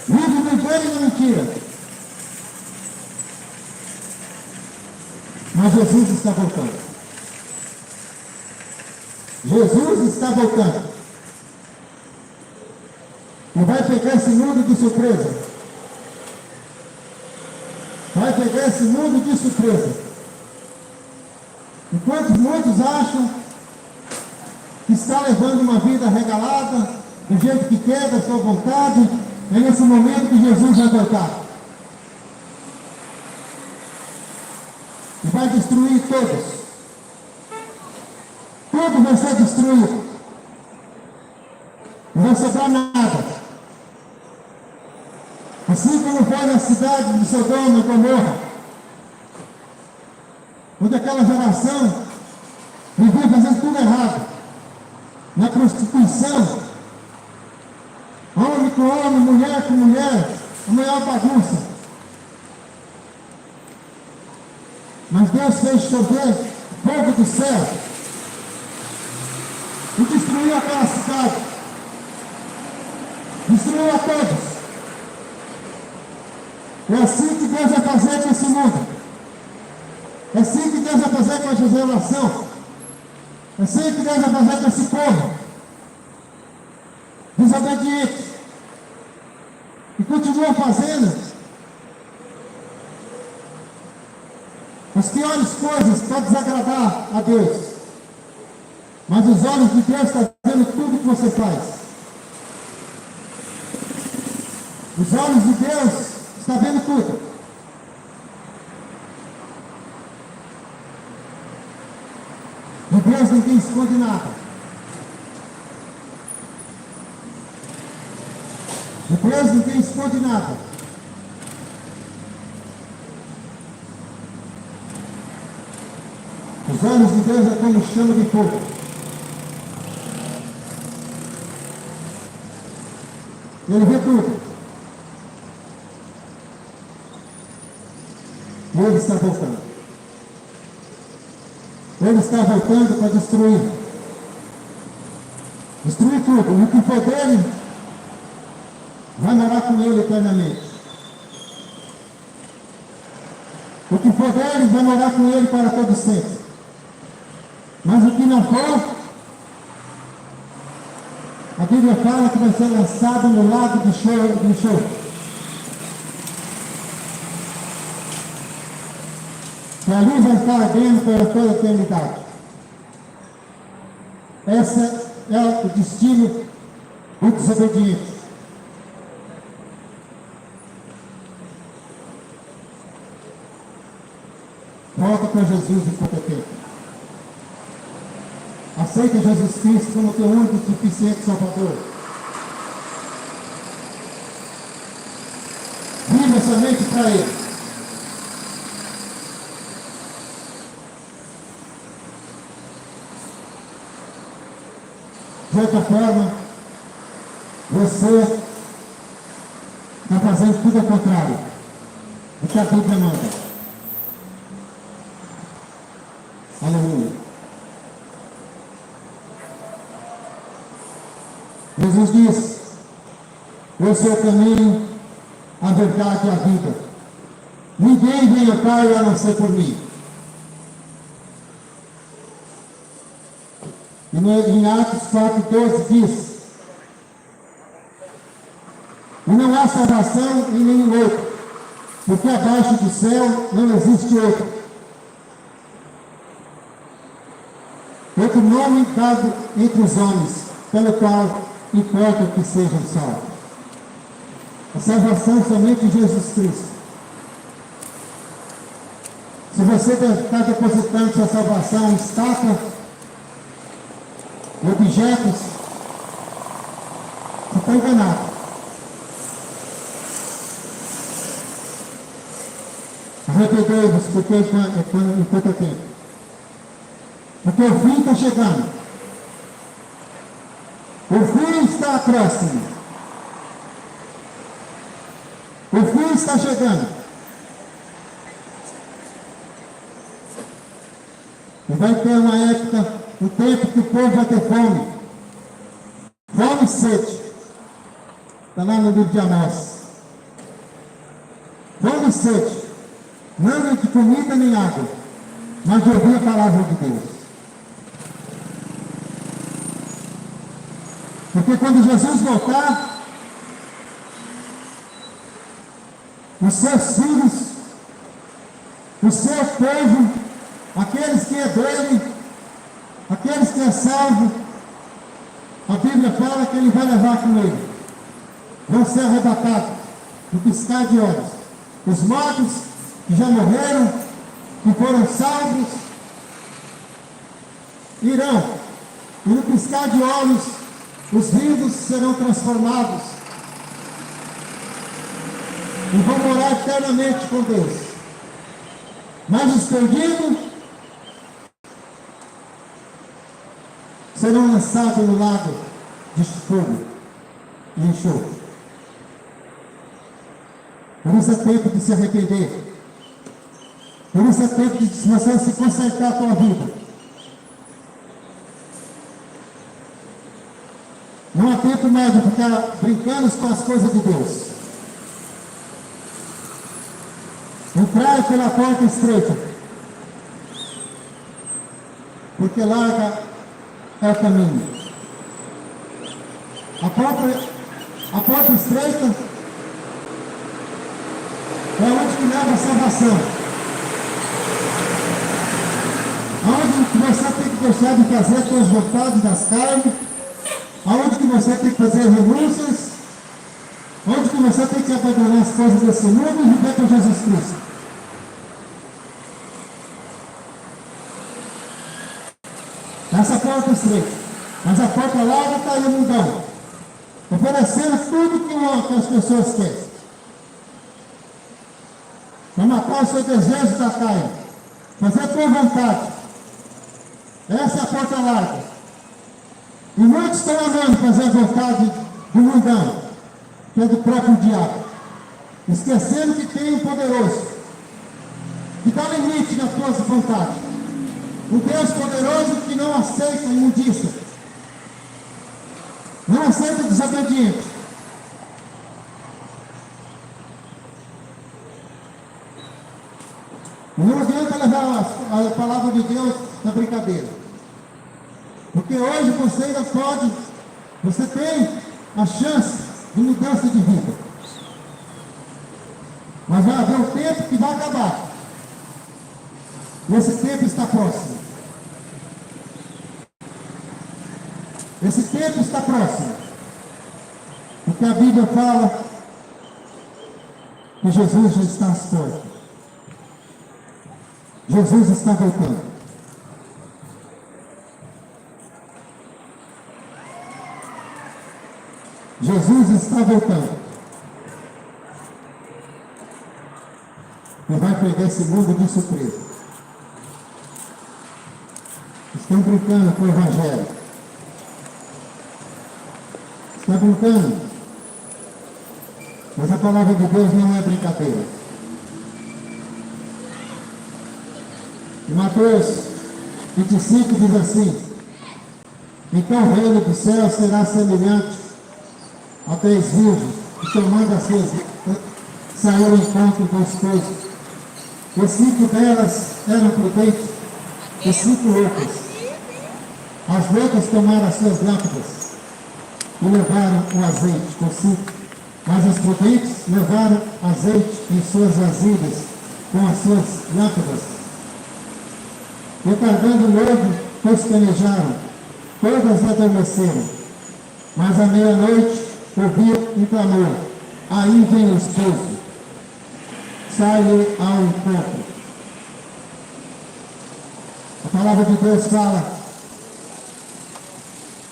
Vive no engano e na mentira. Mas Jesus está voltando. Jesus está voltando. E vai pegar esse mundo de surpresa. Vai pegar esse mundo de surpresa. Enquanto muitos acham que está levando uma vida regalada, do jeito que quer, da sua vontade, é nesse momento que Jesus vai voltar. E vai destruir todos. Tudo vai ser destruído. Não vai sobrar nada. Assim como foi na cidade de Sodoma e Gomorra, onde aquela geração vivia fazendo tudo errado, na prostituição, homem com homem, mulher com mulher, a maior bagunça. Mas Deus fez chover fogo do céu e destruiu aquela cidade, destruiu a todos. É assim que Deus vai fazer com esse mundo. É assim que Deus vai fazer com essa geração. É assim que Deus vai fazer com esse povo desobediente. E continua fazendo as piores coisas para desagradar a Deus. Mas os olhos de Deus estão vendo tudo que você faz. Os olhos de Deus estão vendo tudo. De Deus ninguém esconde nada. De Deus ninguém esconde nada. Os olhos de Deus é como chama de fogo. Ele vê tudo. E Ele está voltando. Ele está voltando para destruir. Destruir tudo. E o que for dele vai morar com Ele eternamente. O que for dele vai morar com Ele para todo sempre. Mas o que não for, a Bíblia fala que vai ser lançado no lago de enxofre. E ali vai estar ardendo para toda a eternidade. Esse é o destino do desobediente. Volta para Jesus enquanto é tempo. Aceita Jesus Cristo como teu único e suficiente Salvador. Viva somente para Ele. De outra forma, você está fazendo tudo ao contrário do que a Bíblia manda. Aleluia. Jesus disse: eu sou o caminho, a verdade e a vida. Ninguém vem ao Pai a não ser por mim. E em Atos 4,12 diz: e não há salvação em nenhum outro, porque abaixo do céu não existe outro nome dado entre os homens, pelo qual importa que sejam salvos. A salvação somente em Jesus Cristo. Se você está depositando sua salvação em estátua, em objetos, você está enganado. Arrependei-vos, porque enquanto é tempo. Porque o fim está chegando. O fim está próximo. O fim está chegando. E vai ter uma época, um tempo que o povo vai ter fome. Fome e sede. Está lá no livro de Amós. Fome e sede. Não de comida nem água, mas de ouvir a palavra de Deus. Porque quando Jesus voltar, os seus filhos, o seu povo, aqueles que é dele, aqueles que é salvo, a Bíblia fala que ele vai levar com ele. Vão ser arrebatados no piscar de olhos. Os mortos que já morreram, que foram salvos, irão, e no piscar de olhos, os vivos serão transformados e vão morar eternamente com Deus. Mas os perdidos serão lançados no lago de fogo e enxofre. Por isso é tempo de se arrepender. Por isso é tempo de você se consertar a tua vida. Não há tempo mais de ficar brincando com as coisas de Deus. Entrai pela porta estreita, porque larga é o caminho. A porta estreita é onde que leva a salvação. Onde você tem que deixar de fazer as suas vontades das carnes, aonde que você tem que fazer renúncias, onde que você tem que abandonar as coisas desse mundo e viver com Jesus Cristo. Essa porta estreita, mas a porta larga está aí no mundão, oferecendo tudo que as pessoas querem, para matar o seu desejo da carne, fazer a tua vontade. Essa é a porta larga. E muitos estão amando fazer a vontade do mundão, que é do próprio diabo, esquecendo que tem um poderoso, que dá limite nas tuas vontades. Um Deus poderoso que não aceita imundícia, não aceita desobediente. Não adianta levar a palavra de Deus na brincadeira. Porque hoje você ainda pode, você tem a chance de mudança de vida. Mas vai haver um tempo que vai acabar. E esse tempo está próximo. Esse tempo está próximo. Porque a Bíblia fala que Jesus já está às portas. Jesus está voltando. Jesus está voltando. E vai pegar esse mundo de surpresa. Estão brincando com o Evangelho. Estão brincando. Mas a palavra de Deus não é brincadeira. Em Mateus 25 diz assim: então o reino do céu será semelhante até as virgens, e tomando as suas saiu ao encontro do esposo. E 5 delas eram prudentes, e 5 loucas. As loucas tomaram as suas lâmpadas e levaram o azeite consigo, mas as prudentes levaram azeite em suas vasilhas com as suas lâmpadas. E tardando o noivo, pestanejaram, todas adormeceram, mas à meia-noite ouviram um clamor: aí vem o esposo, sai-lhe ao encontro. A palavra de Deus fala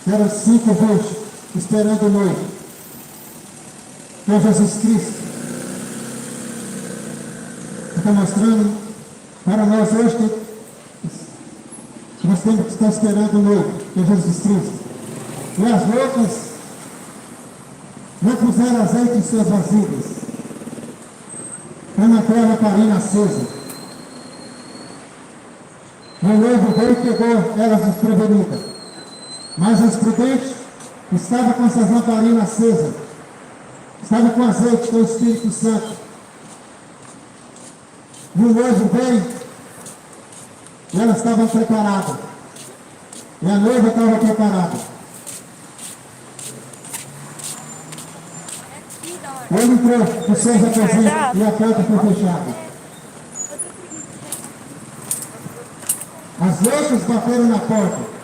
que eram 5 virgens esperando o noivo, que é Jesus Cristo. Está mostrando para nós hoje que nós temos que estar esperando o noivo, que é Jesus Cristo. E as loucas não puseram azeite em suas vasilhas, para não ter a lamparina acesa. O noivo veio e pegou elas desprevenidas. Mas os prudentes estavam com essas lamparinas acesas, estavam com azeite, com o Espírito Santo. E o noivo veio e elas estavam preparadas. E a noiva estava preparada. Ele entrou no seu aposento e a porta foi fechada. As loucas bateram na porta.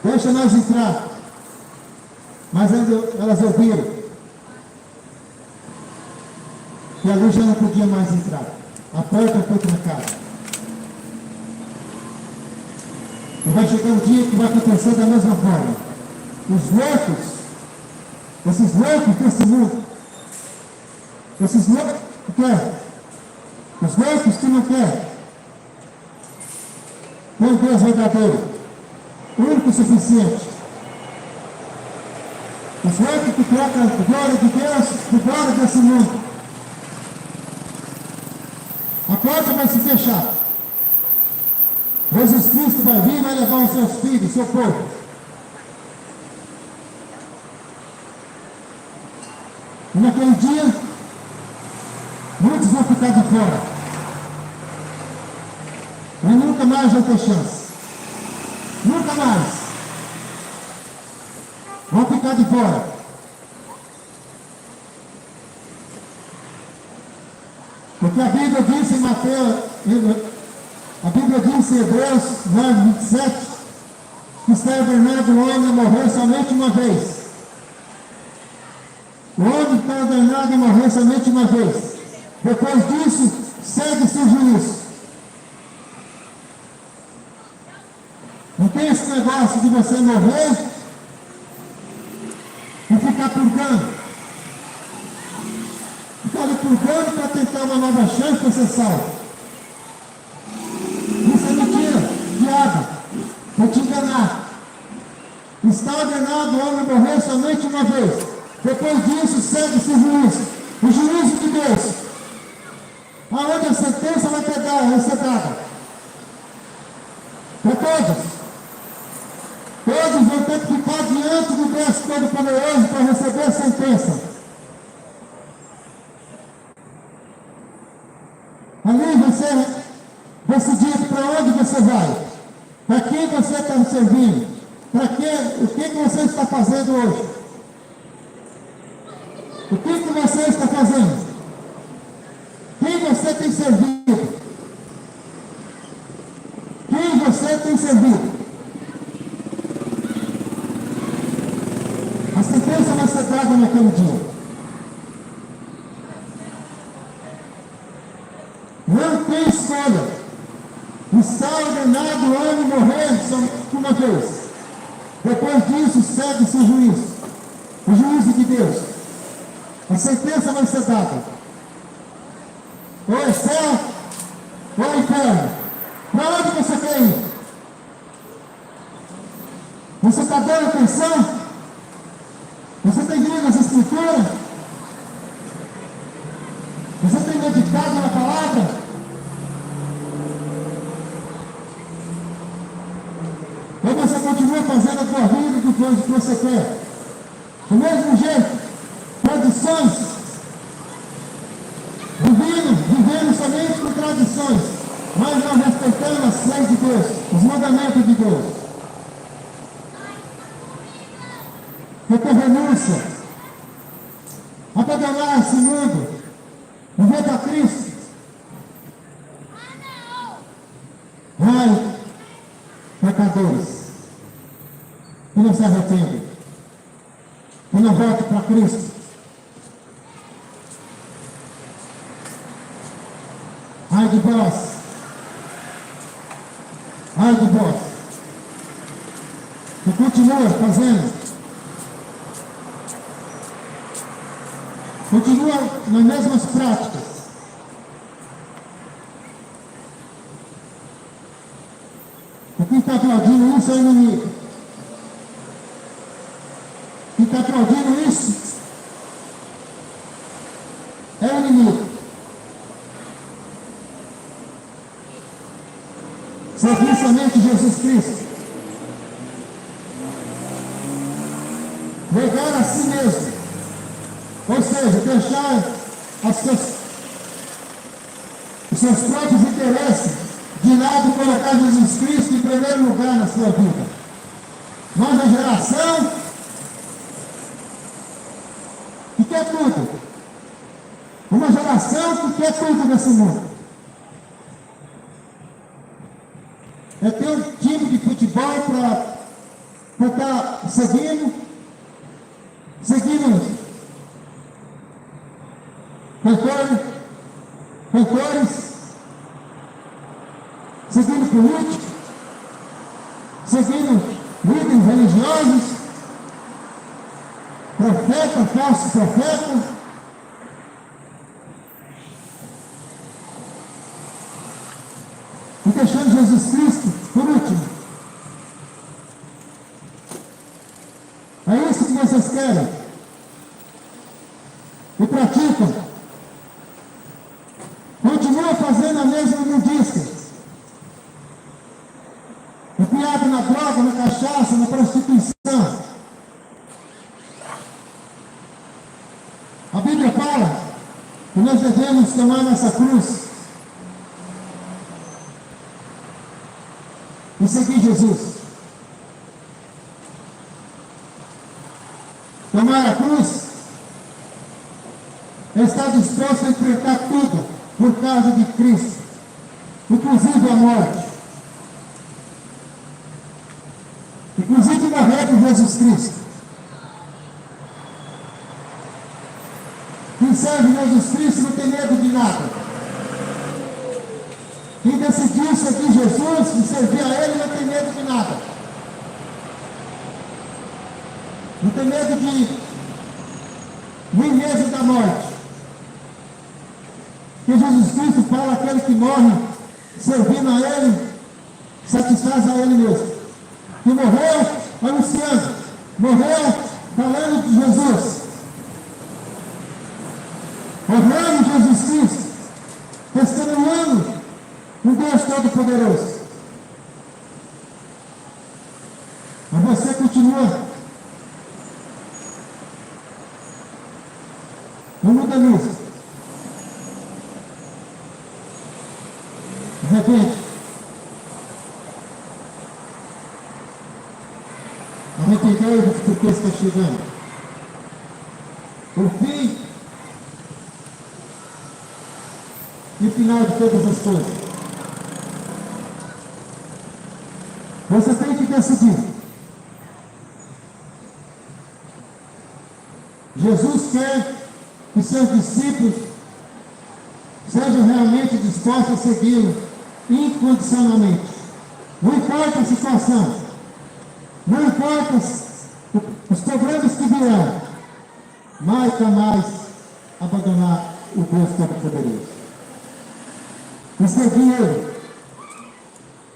Deixa nós entrar. Mas elas ouviram que ali já não podia mais entrar. A porta foi trancada. E vai chegar um dia que vai acontecer da mesma forma. Os loucos, esses loucos desse mundo, esses loucos que querem, os loucos que não querem, tem um Deus verdadeiro, único e suficiente. Os loucos que trocam a glória de Deus por glória desse mundo. A porta vai se fechar. Jesus Cristo vai vir e vai levar os seus filhos, seu povo. E naquele dia, muitos vão ficar de fora. E nunca mais vai ter chance. Nunca mais. Vão ficar de fora. Porque a Bíblia diz em Mateus, a Bíblia diz em Hebreus 9:27, que está ordenado o homem a morrer somente uma vez. O homem está ordenado a morrer somente uma vez. Depois disso, segue-se o juízo. Não tem esse negócio de você morrer e ficar purgando. Ficar ali purgando para tentar uma nova chance para ser salvo. Isso é mentira, diabo, para te enganar. Está ordenado o homem morrer somente uma vez. Depois disso, segue-se o juízo. O juízo de Deus. Aonde a sentença vai ser dada. Para todos. Todos vão ter que ficar diante do Deus Todo-Poderoso para receber a sentença. Ali você decidir para onde você vai, para quem você está servindo, o que você está fazendo hoje. O que você está fazendo? Quem você tem servido? Quem você tem servido? A sentença vai ser dada naquele dia. Não tem escolha. Está ordenado o homem morrer somente uma vez. Depois disso, segue-se o juízo. O juízo de Deus. A sentença vai ser dada. Ou é céu, ou é inferno. Para onde você quer ir? Você está dando atenção? Você tem lido as escrituras? Você tem meditado na palavra? Ou você continua fazendo a tua vida do que você quer? Do mesmo jeito, tradições, vivendo somente por tradições, mas não respeitando as leis de Deus, os mandamentos de Deus. Porque renúncia, abandonar esse mundo, viver para Cristo. Ai, pecadores, que não se arrependem, que não voltem para Cristo. Ai de vós, ai de vós, que continua fazendo, continua nas mesmas práticas. Quem está aplaudindo isso é o inimigo. Quem está aplaudindo isso é o inimigo. Servir somente Jesus Cristo. Negar a si mesmo. Ou seja, deixar os seus próprios interesses de lado, colocar Jesus Cristo em primeiro lugar na sua vida. Nova geração que quer tudo. Uma geração que quer tudo nesse mundo. É ter um time de futebol para estar seguindo cantores, seguindo políticos, seguindo líderes religiosos, profeta, falso profeta. E deixando Jesus Cristo por último. É isso que vocês querem. E praticam. Continua fazendo a mesma imundícia. Empenhado na droga, na cachaça, na prostituição. A Bíblia fala que nós devemos tomar nossa cruz e seguir Jesus. Tomar a cruz é estar disposto a enfrentar tudo por causa de Cristo, inclusive a morte, inclusive morrer por Jesus Cristo. Quem serve Jesus Cristo não tem medo de nada. Quem decidiu seguir Jesus e servir a Ele não tem medo de nada. Não tem medo de nem mesmo da morte. Porque Jesus Cristo fala: aquele que morre servindo a Ele, satisfaz a Ele mesmo. Que morreu anunciando, morreu falando de Jesus. Morreu Jesus Cristo, testemunhando um Deus Todo-Poderoso. Mas você continua. Não muda nisso. De repente, arrependei-vos porque está chegando o fim e o final de todas as coisas. Você tem que decidir. Jesus quer que seus discípulos sejam realmente dispostos a segui-lo incondicionalmente. Não importa a situação, não importa os problemas que virão, mais jamais abandonar o Deus Todo-Poderoso. E seguir Ele,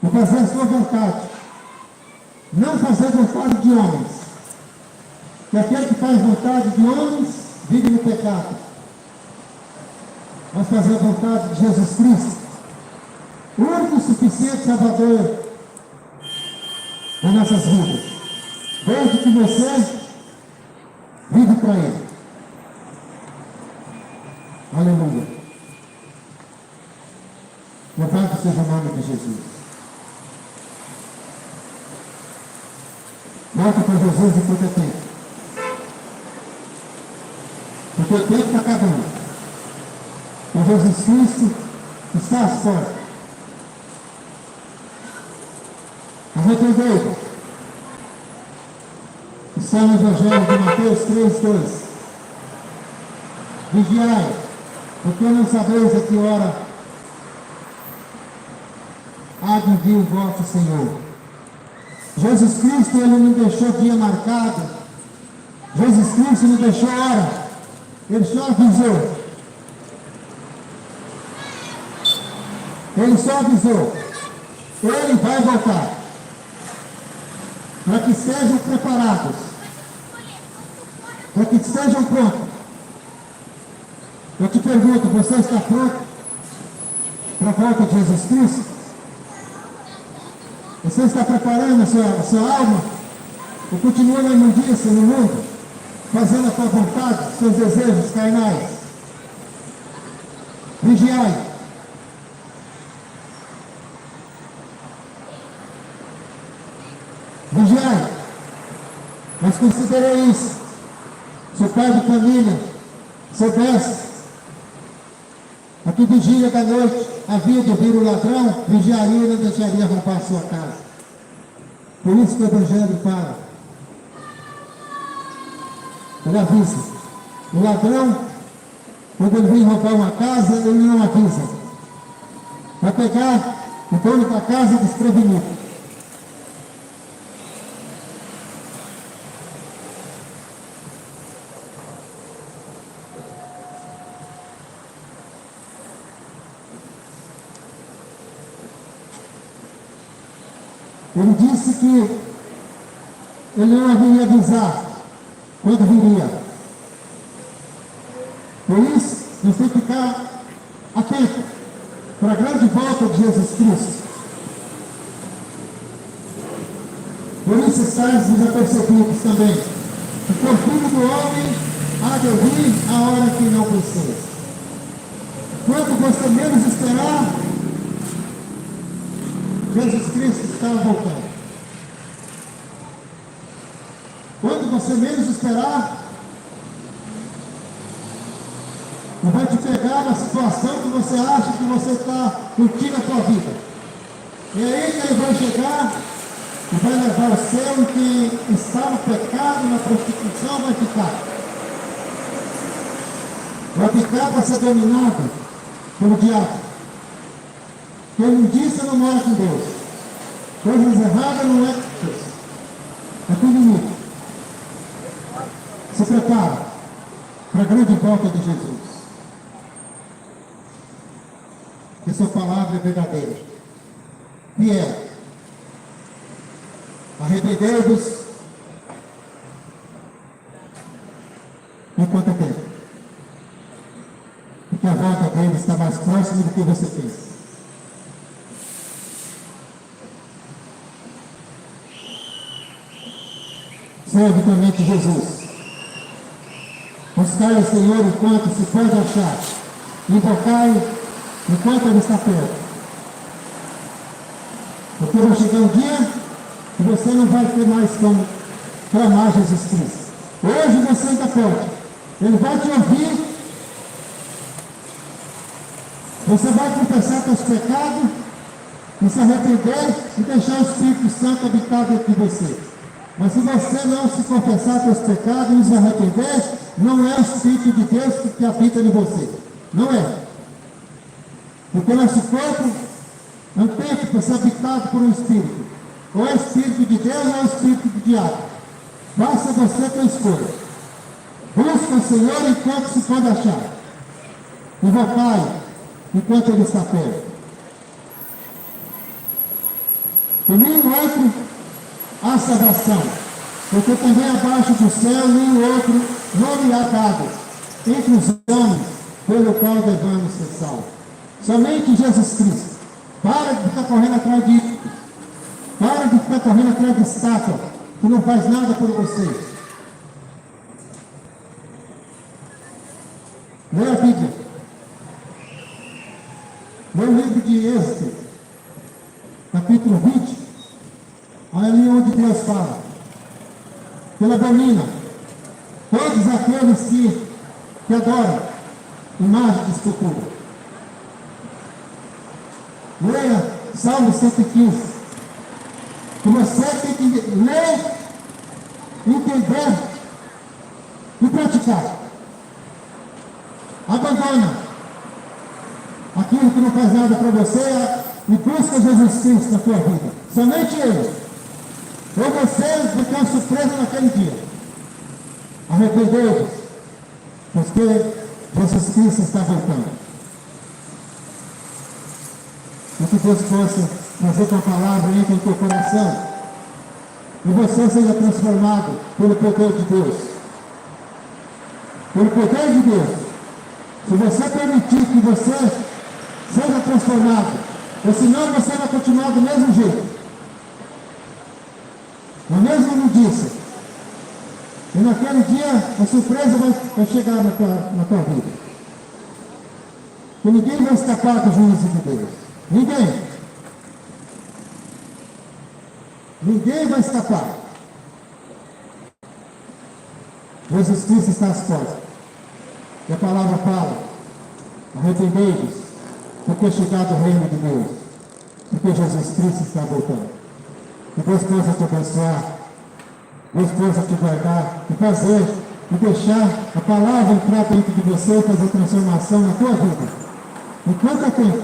e fazer a sua vontade, não fazer vontade de homens, que aquele que faz vontade de homens vive no pecado. Mas fazer a vontade de Jesus Cristo, o único e suficiente Salvador das nossas vidas. Desde que você Vive para Ele. Aleluia. Louvado seja o nome de Jesus. Volta para Jesus enquanto é tempo. Porque o tempo está acabando. E Jesus Cristo está às portas. Arrependei. Está no Evangelho de Mateus 3:2. Vigiai, porque não sabeis a que hora há de vir o vosso Senhor. Jesus Cristo, Ele não deixou dia marcado. Jesus Cristo não deixou hora. Ele só avisou. Ele só avisou. Ele vai voltar. Para que estejam preparados. Para que estejam prontos. Eu te pergunto, você está pronto para a volta de Jesus Cristo? Você está preparando a sua alma? Ou continua na imundícia no mundo? Fazendo a sua vontade, seus desejos carnais? Vigiai. Vigiai. Mas considerei isso. Se o pai de família soubesse a que vigília da noite havia de vir o ladrão, vigiaria e não deixaria roubar a sua casa. Por isso que o Evangelho fala. Ele avisa. O ladrão, quando ele vem roubar uma casa, ele não avisa. Vai pegar o dono da casa desprevenido. Ele disse que ele não haveria avisar quando viria. Por isso, nós temos que ficar atentos para a grande volta de Jesus Cristo. Por isso estáis desapercebidos também. Porque o Filho do Homem há de vir a hora que não precisa. Quando você menos esperar, Jesus Cristo está voltando. Quando você menos esperar, Ele vai te pegar na situação que você acha que você está curtindo a sua vida. E aí que Ele vai chegar e vai levar o seu, e quem está no pecado, na prostituição, vai ficar. Vai ficar para ser dominado pelo diabo. Quem não disse não mora com Deus. Coisas erradas não é com Deus. É com o inimigo. Se prepara para a grande volta de Jesus. Que sua palavra é verdadeira. Fiel. Arrependei-vos enquanto é tempo. Porque a volta dele está mais próxima do que você pensa. Serve também Jesus. Buscai o Senhor enquanto se pode achar. Invocai enquanto Ele está perto. Porque vai chegar um dia que você não vai ter mais como clamar Jesus Cristo. Hoje você ainda pode. Ele vai te ouvir. Você vai confessar seus pecados e se arrepender e deixar o Espírito Santo habitar dentro de você. Mas se você não se confessar seus pecados e se arrepender, não é o Espírito de Deus que habita em você. Não é. Porque nosso corpo é um templo para ser habitado por um Espírito. Ou é o Espírito de Deus ou é o Espírito do diabo. Faça você com a escolha. Busca o Senhor enquanto se pode achar. Invocai enquanto Ele está perto. E nenhum outro há salvação, porque também abaixo do céu nenhum outro nome há dado entre os homens pelo qual devemos ser salvos. Somente Jesus Cristo. Para de ficar correndo atrás de ídolos. Para de ficar correndo atrás de estátua que não faz nada por você. Leia a Bíblia. Leia o livro de Êxodo, capítulo 20. Olha ali onde Deus fala. Ele abomina todos aqueles que adoram imagem de escultura. Leia Salmo 115. Que você tem que ler, entender e praticar. Abandona aquilo que não faz nada para você e busca Jesus Cristo na tua vida. Somente Ele. Ou você vai ter uma surpresa naquele dia. Arrependei-vos, porque Jesus Cristo está voltando. E que Deus possa trazer tua palavra entre no teu coração e você seja transformado pelo poder de Deus. Pelo poder de Deus. Se você permitir que você seja transformado, ou senão você vai continuar do mesmo jeito. Na mesma imundiça. E naquele dia a surpresa vai chegar na tua vida. E ninguém vai escapar do juízo de Deus. Ninguém. Ninguém vai escapar. Jesus Cristo está às portas. E a palavra fala: arrependei-vos, porque é chegado o reino de Deus. Porque Jesus Cristo está voltando. Que Deus possa te abençoar. Deus possa te guardar e fazer e deixar a palavra entrar dentro de você e fazer transformação na tua vida. Enquanto é tempo.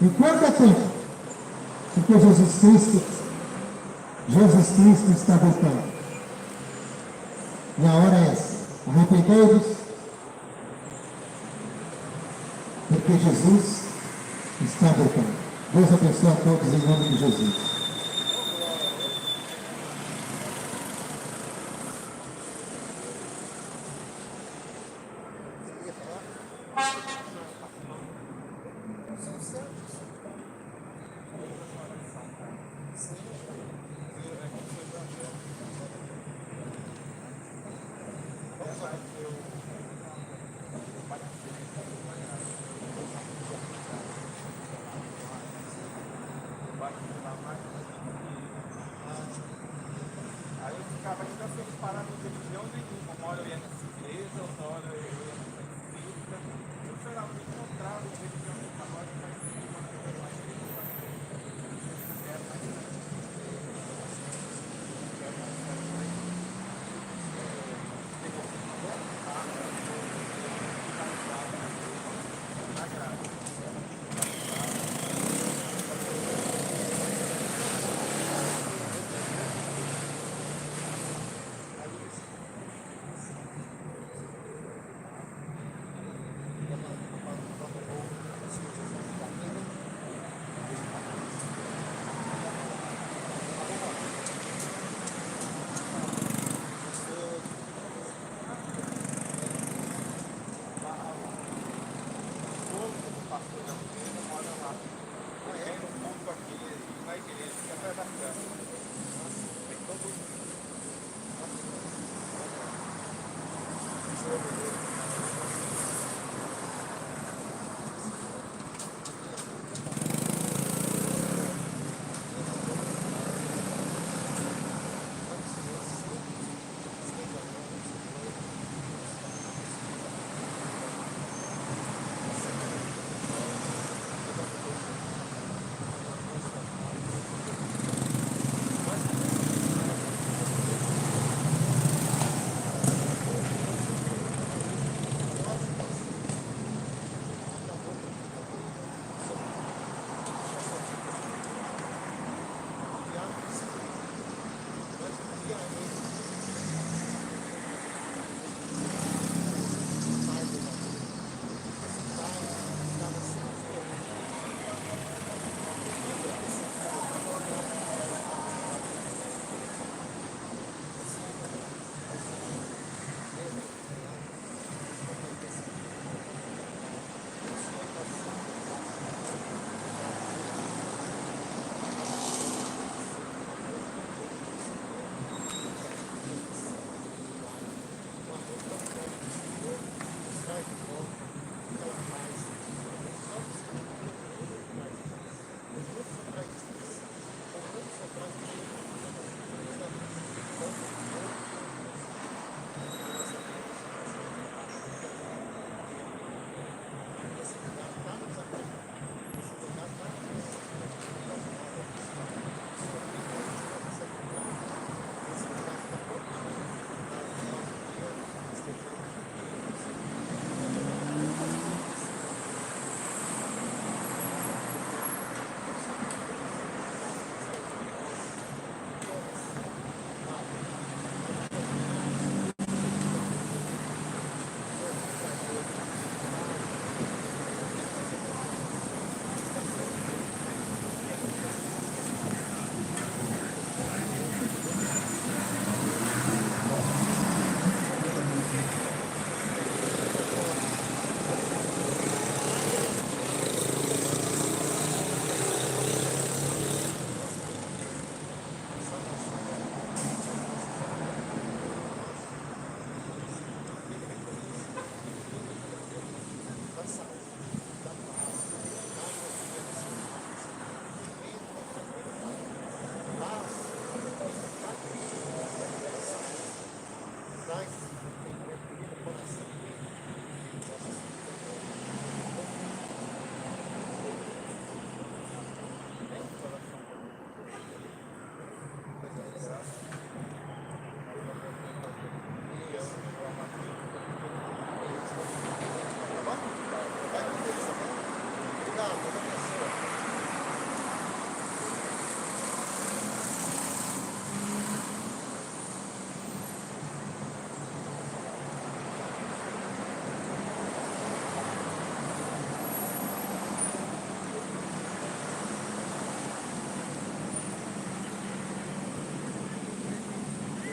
Enquanto é tempo. Porque Jesus Cristo está voltando. E a hora é essa. Arrependei-vos. Porque Jesus está voltando. Deus abençoe a todos em nome de Jesus. Aí eu ficava ainda sem parar de religião nenhuma. Uma hora eu ia nessa igreja, outra hora eu ia nessa espírita. Eu chorava, me encontrava em religião nenhuma. Agora eu mais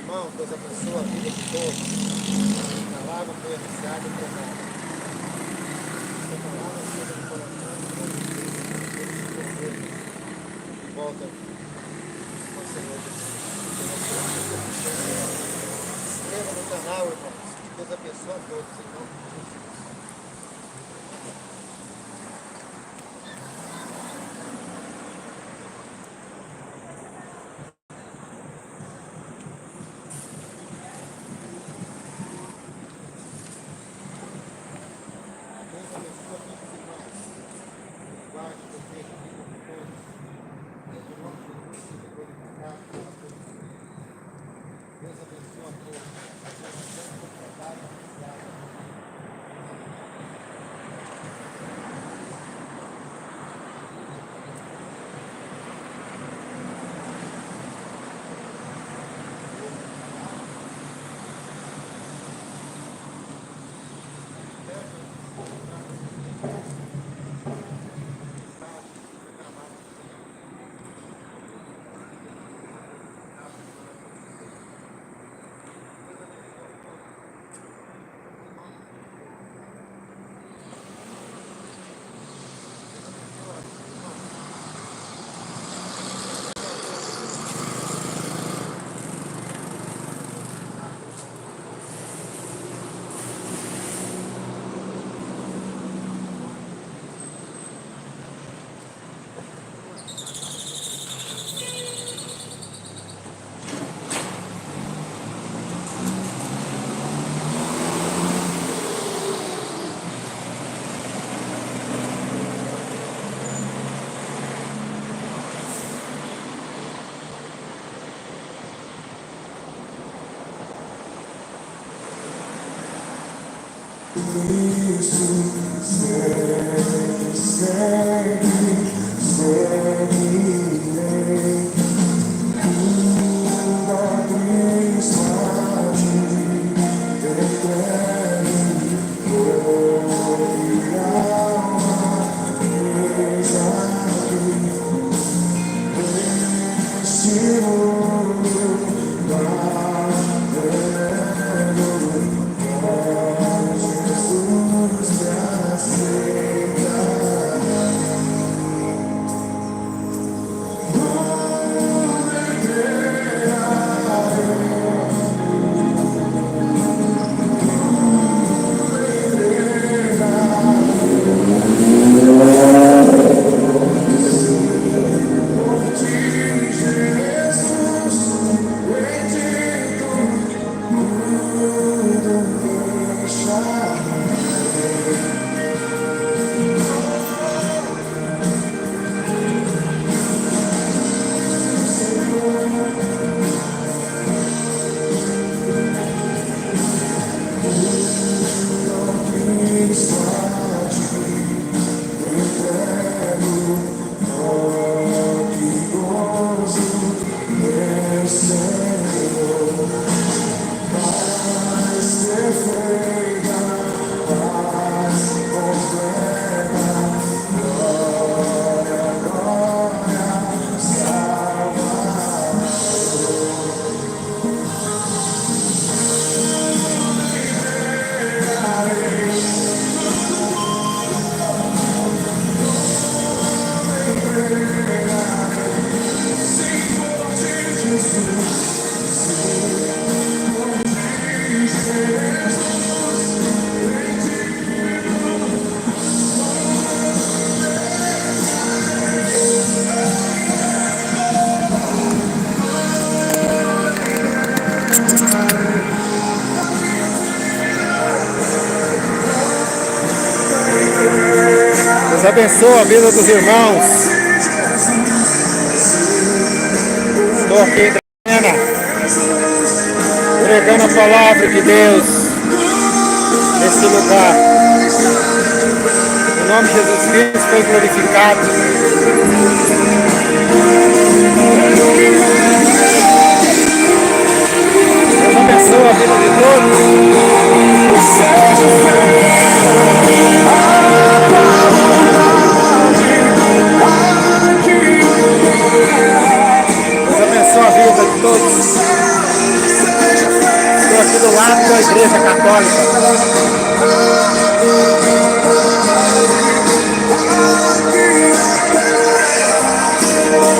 irmãos, Deus abençoe a vida de todos. A palavra foi anunciada e pregada. Essa palavra chega no coração de todos eles. De volta ao Senhor Jesus. Se inscreva no canal, irmãos. Deus abençoe a todos, em nome de Jesus. Deus abençoe a todos, irmãos. Guarde você, vida de todos. Em nome de Jesus, seja glorificado pela sua vida. Deus abençoe a todos. A sua oração foi tratada, anunciada. Deus abençoe a vida dos irmãos. Estou aqui pregando a palavra de Deus nesse lugar. O nome de Jesus Cristo foi glorificado. Deus abençoe a vida de todos. Deus abençoe a vida de todos. estou aqui do lado da Igreja Católica.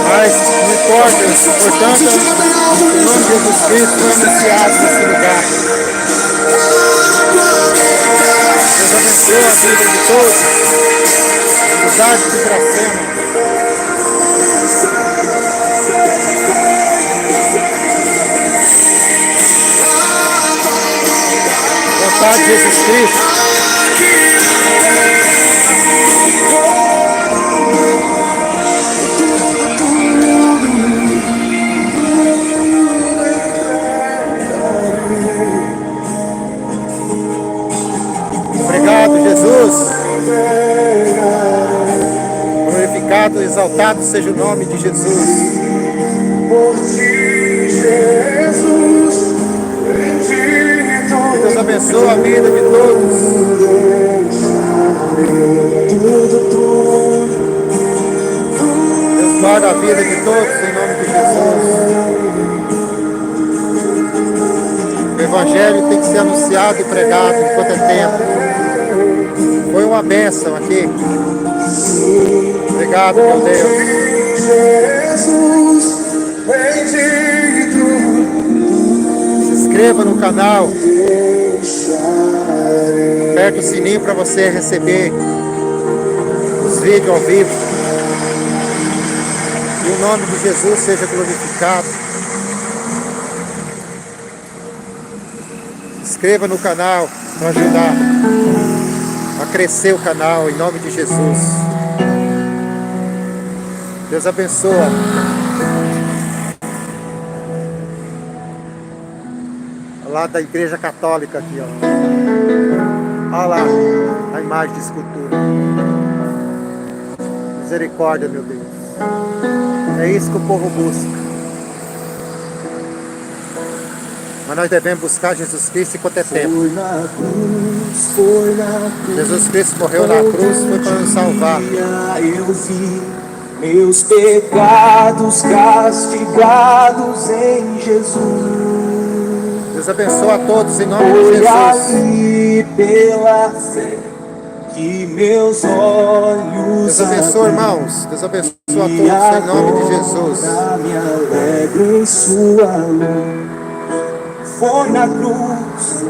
Mas não importa, portanto, o nome de Jesus Cristo foi anunciado nesse lugar. Deus abençoe a vida de todos. Unidade de Dracena. Vontade de Jesus Cristo. Obrigado, Jesus. Glorificado e exaltado seja o nome de Jesus. Que Deus abençoe a vida de todos. Deus guarda a vida de todos em nome de Jesus. O Evangelho tem que ser anunciado e pregado enquanto é tempo. Foi uma bênção aqui. Obrigado, meu Deus. Se inscreva no canal. Aperte o sininho para você receber os vídeos ao vivo. E o nome de Jesus seja glorificado. Se inscreva no canal para ajudar a crescer o canal em nome de Jesus. Deus abençoe. Lá da Igreja Católica aqui, ó. Olha lá a imagem de escultura. Misericórdia, meu Deus. É isso que o povo busca. Mas nós devemos buscar Jesus Cristo enquanto é tempo. Jesus Cristo morreu na cruz, foi para nos salvar. Eu vi meus pecados castigados em Jesus. Deus abençoe a todos em nome de Foi Jesus. ali pela fé que meus olhos Deus abençoe, irmãos. Deus abençoe a todos em nome de Jesus. me alegro em sua luz. Foi na cruz